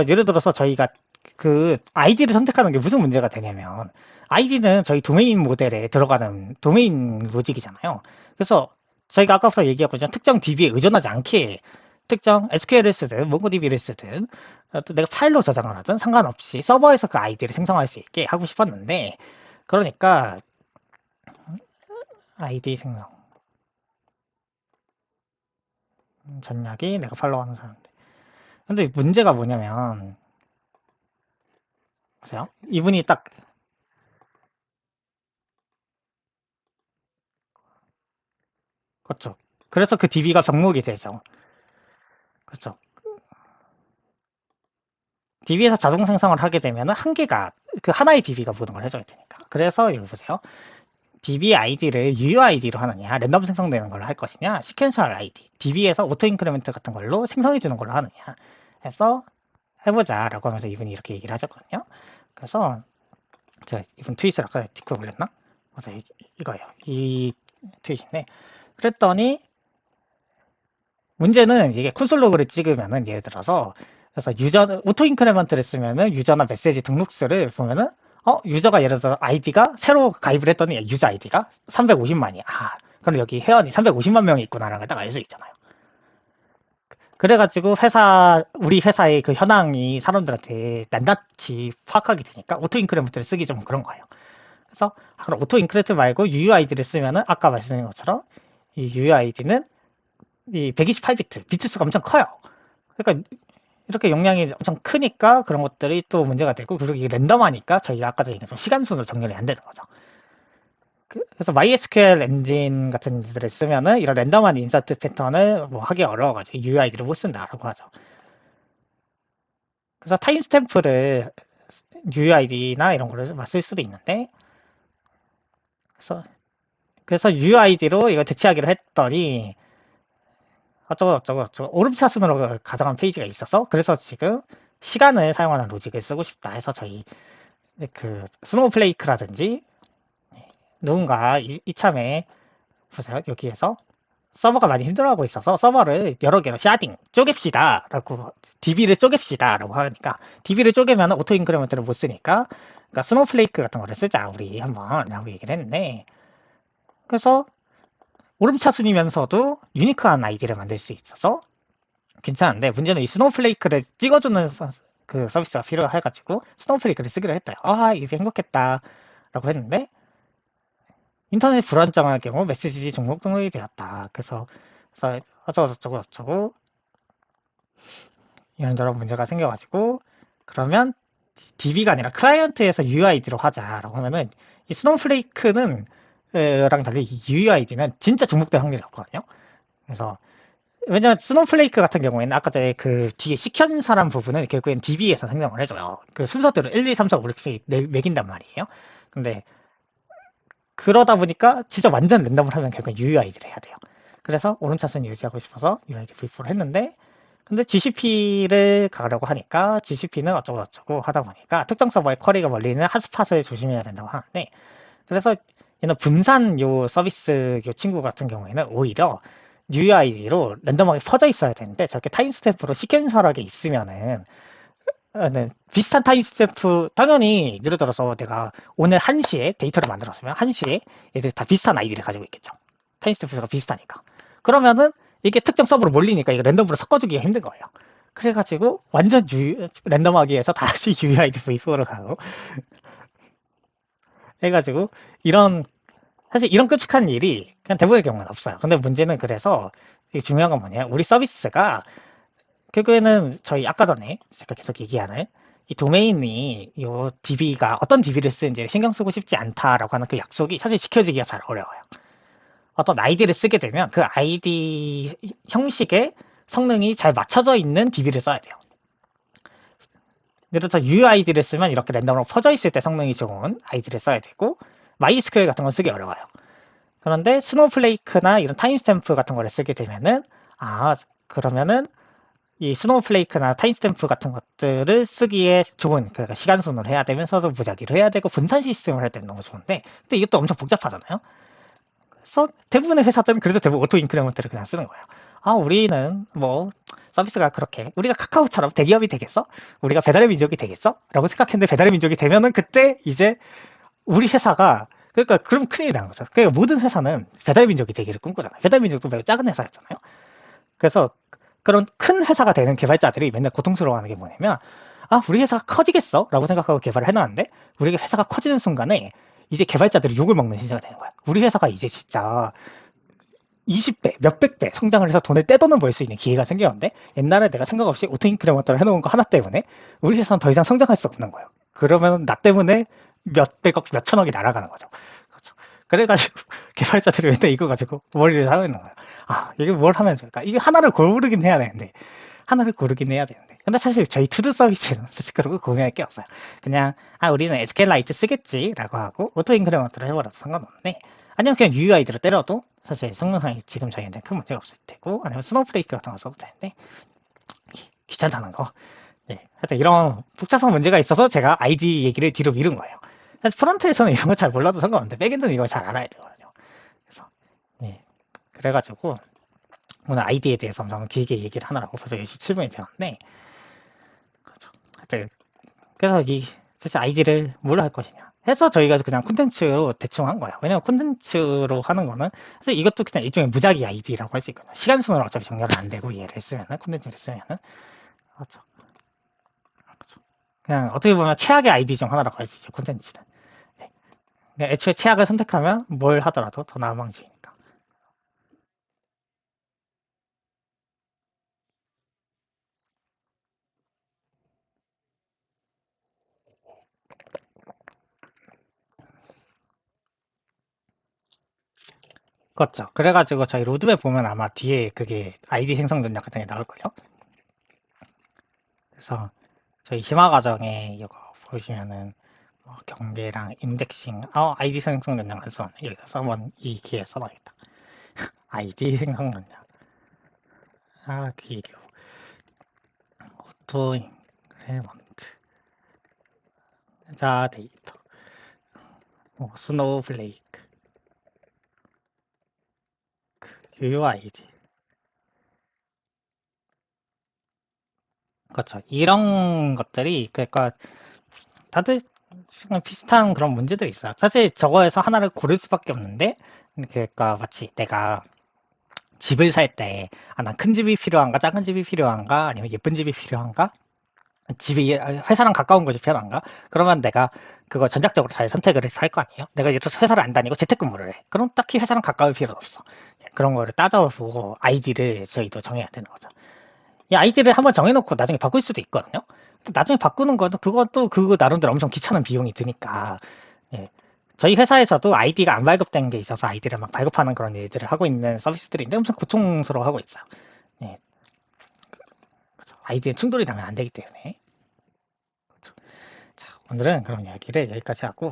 예를 들어서 저희가 그 아이디를 선택하는 게 무슨 문제가 되냐면 아이디는 저희 도메인 모델에 들어가는 도메인 로직이잖아요. 그래서 저희가 아까부터 얘기하고 있잖아요. 특정 DB에 의존하지 않게 특정 SQL을 쓰든 몽고DB를 쓰든 또 내가 파일로 저장을 하든 상관없이 서버에서 그 아이디를 생성할 수 있게 하고 싶었는데 그러니까 아이디 생성 전략이 내가 팔로우하는 사람인데 근데 문제가 뭐냐면 보세요. 이분이 딱 그렇죠. 그래서 그 DB가 병목이 되죠. 그렇죠. DB에서 자동 생성을 하게 되면 한개가 그 하나의 DB가 모든 걸 해줘야 되니까. 그래서 여기 보세요. DB 아이디를 UID로 하느냐, 랜덤 생성되는 걸로 할 것이냐, 시퀀셜 아이디, DB에서 오토 인크리멘트 같은 걸로 생성해 주는 걸로 하느냐 해서 해보자라고 하면서 이분이 이렇게 얘기를 하셨거든요. 그래서 제가 이분 트윗을 아까 뒷글 올렸나? 맞아, 이거예요. 이 트윗인데 그랬더니 문제는 이게 콘솔 로그를 찍으면은 예를 들어서 그래서 오토 인크리먼트를 쓰면은 유저나 메시지 등록수를 보면은, 유저가 예를 들어 아이디가 새로 가입을 했더니 유저 아이디가 350만이야. 그럼 여기 회원이 350만 명이 있구나라는 걸 딱 알 수 있잖아요. 그래가지고 우리 회사의 그 현황이 사람들한테 낱낱이 파악하게 되니까 오토 인크리먼트를 쓰기 좀 그런 거예요. 그래서 그럼 오토 인크리먼트 말고 UUID를 쓰면은 아까 말씀드린 것처럼 이 UUID는 이 128비트, 비트 수가 엄청 커요. 그러니까 이렇게 용량이 엄청 크니까 그런 것들이 또 문제가 되고, 그리고 이게 랜덤하니까 저희가 아까 전에 얘기했던 시간순으로 정렬이 안 되는 거죠. 그래서 MySQL 엔진 같은 데를 쓰면은 이런 랜덤한 인서트 패턴을 뭐 하기 어려워가지고 UID를 못 쓴다라고 하죠. 그래서 타임스탬프를 UID나 이런 거를 쓸 수도 있는데, 그래서 UID로 이거 대체하기로 했더니 어쩌고 오름차순으로 가정한 페이지가 있어서, 그래서 지금 시간을 사용하는 로직을 쓰고 싶다 해서 저희 그 스노우플레이크라든지 누군가 이참에 보세요. 여기에서 서버가 많이 힘들어하고 있어서 서버를 여러 개로 샤딩 쪼갭시다 라고, DB를 쪼갭시다 라고 하니까, DB를 쪼개면 오토 인크리먼트를 못 쓰니까 그러니까 스노우플레이크 같은 거를 쓰자 우리 한번 라고 얘기를 했는데, 그래서 오름차순이면서도 유니크한 아이디를 만들 수 있어서 괜찮은데, 문제는 이 스노우플레이크를 찍어주는 그 서비스가 필요해가지고 스노우플레이크를 쓰기로 했대요. 이게 행복했다 라고 했는데, 인터넷 불안정할 경우 메시지 종목 등록이 되었다. 그래서 어쩌고 이런저런 문제가 생겨가지고, 그러면 DB가 아니라 클라이언트에서 UID로 하자라고 하면은, 이 스노우플레이크는 랑 달리 UID는 진짜 중복될 확률이 없거든요. 그래서 왜냐면 스노우플레이크 같은 경우에는 아까 전에 그 뒤에 시켜준 사람 부분은 결국엔 DB에서 생성을 해줘요. 그 순서대로 1, 2, 3, 4, 5, 6씩 매긴단 말이에요. 근데 그러다 보니까 진짜 완전 랜덤을 하면 결국엔 UID를 해야 돼요. 그래서 오른차순 유지하고 싶어서 UID V4를 했는데, 근데 GCP를 가려고 하니까 GCP는 어쩌고 하다 보니까 특정 서버의 쿼리가 멀리는 핫스팟을 조심해야 된다고 하는데, 그래서 얘는 분산 요 서비스 요 친구 같은 경우에는 오히려 UID로 랜덤하게 퍼져 있어야 되는데, 저렇게 타임스탬프로 시퀀셜하게 있으면은 비슷한 타임스탬프, 당연히 예를 들어서 내가 오늘 1시에 데이터를 만들었으면 1시에 얘들이 다 비슷한 아이디를 가지고 있겠죠. 타임스탬프가 비슷하니까. 그러면은 이게 특정 서버로 몰리니까 이거 랜덤으로 섞어주기가 힘든 거예요. 그래가지고 완전 랜덤하게 해서 다시 UID v4로 가고 해가지고, 이런 사실 이런 끔찍한 일이 그냥 대부분의 경우는 없어요. 근데 문제는, 그래서 중요한 건 뭐냐, 우리 서비스가 결국에는 저희 아까 전에 제가 계속 얘기하는 이 도메인이 요 DB가 어떤 DB를 쓰는지를 신경 쓰고 싶지 않다라고 하는 그 약속이 사실 지켜지기가 잘 어려워요. 어떤 아이디를 쓰게 되면 그 아이디 형식의 성능이 잘 맞춰져 있는 DB를 써야 돼요. 예를 들어서 UID를 쓰면 이렇게 랜덤으로 퍼져 있을 때 성능이 좋은 아이디를 써야 되고, MySQL 같은 건 쓰기 어려워요. 그런데 스노우플레이크나 이런 타임스탬프 같은 거를 쓰게 되면은, 그러면은 이 스노우플레이크나 타임스탬프 같은 것들을 쓰기에 좋은, 그러니까 시간순으로 해야 되면서도 무작위로 해야 되고 분산 시스템을 할 때는 너무 좋은데, 근데 이것도 엄청 복잡하잖아요. 그래서 대부분의 회사들은 그래서 대부분 오토 인크리먼트를 그냥 쓰는 거예요. 우리는 뭐 서비스가 그렇게, 우리가 카카오처럼 대기업이 되겠어? 우리가 배달의 민족이 되겠어? 라고 생각했는데, 배달의 민족이 되면은 그때 이제 우리 회사가, 그러니까 그럼 큰일이 나는 거죠. 그러니까 모든 회사는 배달의 민족이 되기를 꿈꾸잖아요. 배달의 민족도 매우 작은 회사였잖아요. 그래서 그런 큰 회사가 되는 개발자들이 맨날 고통스러워하는 게 뭐냐면, 우리 회사가 커지겠어? 라고 생각하고 개발을 해놨는데, 우리 회사가 커지는 순간에 이제 개발자들이 욕을 먹는 시대가 되는 거야. 우리 회사가 이제 진짜 20배, 몇백 배 성장을 해서 돈을 떼돈을 벌 수 있는 기회가 생겼는데, 옛날에 내가 생각 없이 오토 인크리먼트를 해놓은 거 하나 때문에 우리 회사는 더 이상 성장할 수 없는 거예요. 그러면 나 때문에 몇백억, 몇천억이 날아가는 거죠. 그렇죠. 그래가지고 개발자들이 맨날 이거 가지고 머리를 하고 있는 거예요. 이게 뭘 하면 좋을까? 이게 하나를 고르긴 해야 되는데, 근데 사실 저희 투두 서비스는 사실 그런 거 고민할 게 없어요. 그냥 우리는 SQLite 쓰겠지라고 하고 오토 인크리먼트를 해버려도 상관없는데, 아니면 그냥 UID로 때려도 사실 성능상에 지금 저희한테 큰 문제가 없을 테고, 아니면 스노우플레이크 같은 거 써도 되는데 귀찮다는 거. 하여튼 이런 복잡한 문제가 있어서 제가 아이디 얘기를 뒤로 미룬 거예요. 사실 프론트에서는 이런 거 잘 몰라도 상관없는데 백엔드는 이걸 잘 알아야 되거든요. 그래서 그래가지고 오늘 아이디에 대해서 엄청 길게 얘기를 하느라고 벌써 10시 7분이 되었는데, 그렇죠. 하여튼 그래서 이 사실 아이디를 뭘로 할 것이냐 해서 저희가 그냥 콘텐츠로 대충 한 거예요. 왜냐면 콘텐츠로 하는 거는 사실 이것도 그냥 일종의 무작위 아이디라고 할 수 있거든요. 시간 순으로 어차피 정렬은 안 되고 얘를 쓰면은 콘텐츠를 쓰면은 그렇죠. 그렇죠. 그냥 어떻게 보면 최악의 아이디 중 하나라고 할 수 있어요. 콘텐츠는. 네. 그냥 애초에 최악을 선택하면 뭘 하더라도 더 나은 방식이니까. 그렇죠. 그래가지고 저희 로드맵 보면 아마 뒤에 그게 아이디 생성 전략 같은 게 나올걸요. 그래서 저희 심화 과정에 이거 보시면은 뭐 경계랑 인덱싱, 아이디 생성 전략 안 써네. 여기서 한번 이 기회에 써봐야겠다. 아이디 생성 전략. 기교. 오토 인크레먼트. 자, 데이터. 스노우블레이크. 유효 아이디. 그렇죠. 이런 것들이, 그러니까 다들 비슷한 그런 문제들이 있어요. 사실 저거에서 하나를 고를 수밖에 없는데, 그러니까 마치 내가 집을 살 때, 난 큰 집이 필요한가, 작은 집이 필요한가, 아니면 예쁜 집이 필요한가, 집이 회사랑 가까운 곳이 편한가? 그러면 내가 그거 전략적으로 잘 선택을 해서 할 거 아니에요? 내가 이제 회사를 안 다니고 재택근무를 해. 그럼 딱히 회사랑 가까울 필요는 없어. 그런 거를 따져보고 아이디를 저희도 정해야 되는 거죠. 이 아이디를 한번 정해놓고 나중에 바꿀 수도 있거든요. 나중에 바꾸는 거는 그것도 그거 나름대로 엄청 귀찮은 비용이 드니까. 예. 저희 회사에서도 아이디가 안 발급된 게 있어서 아이디를 막 발급하는 그런 일들을 하고 있는 서비스들인데 엄청 고통스러워하고 있어요. 예. 아이디에 충돌이 나면 안 되기 때문에. 자, 오늘은 그런 이야기를 여기까지 하고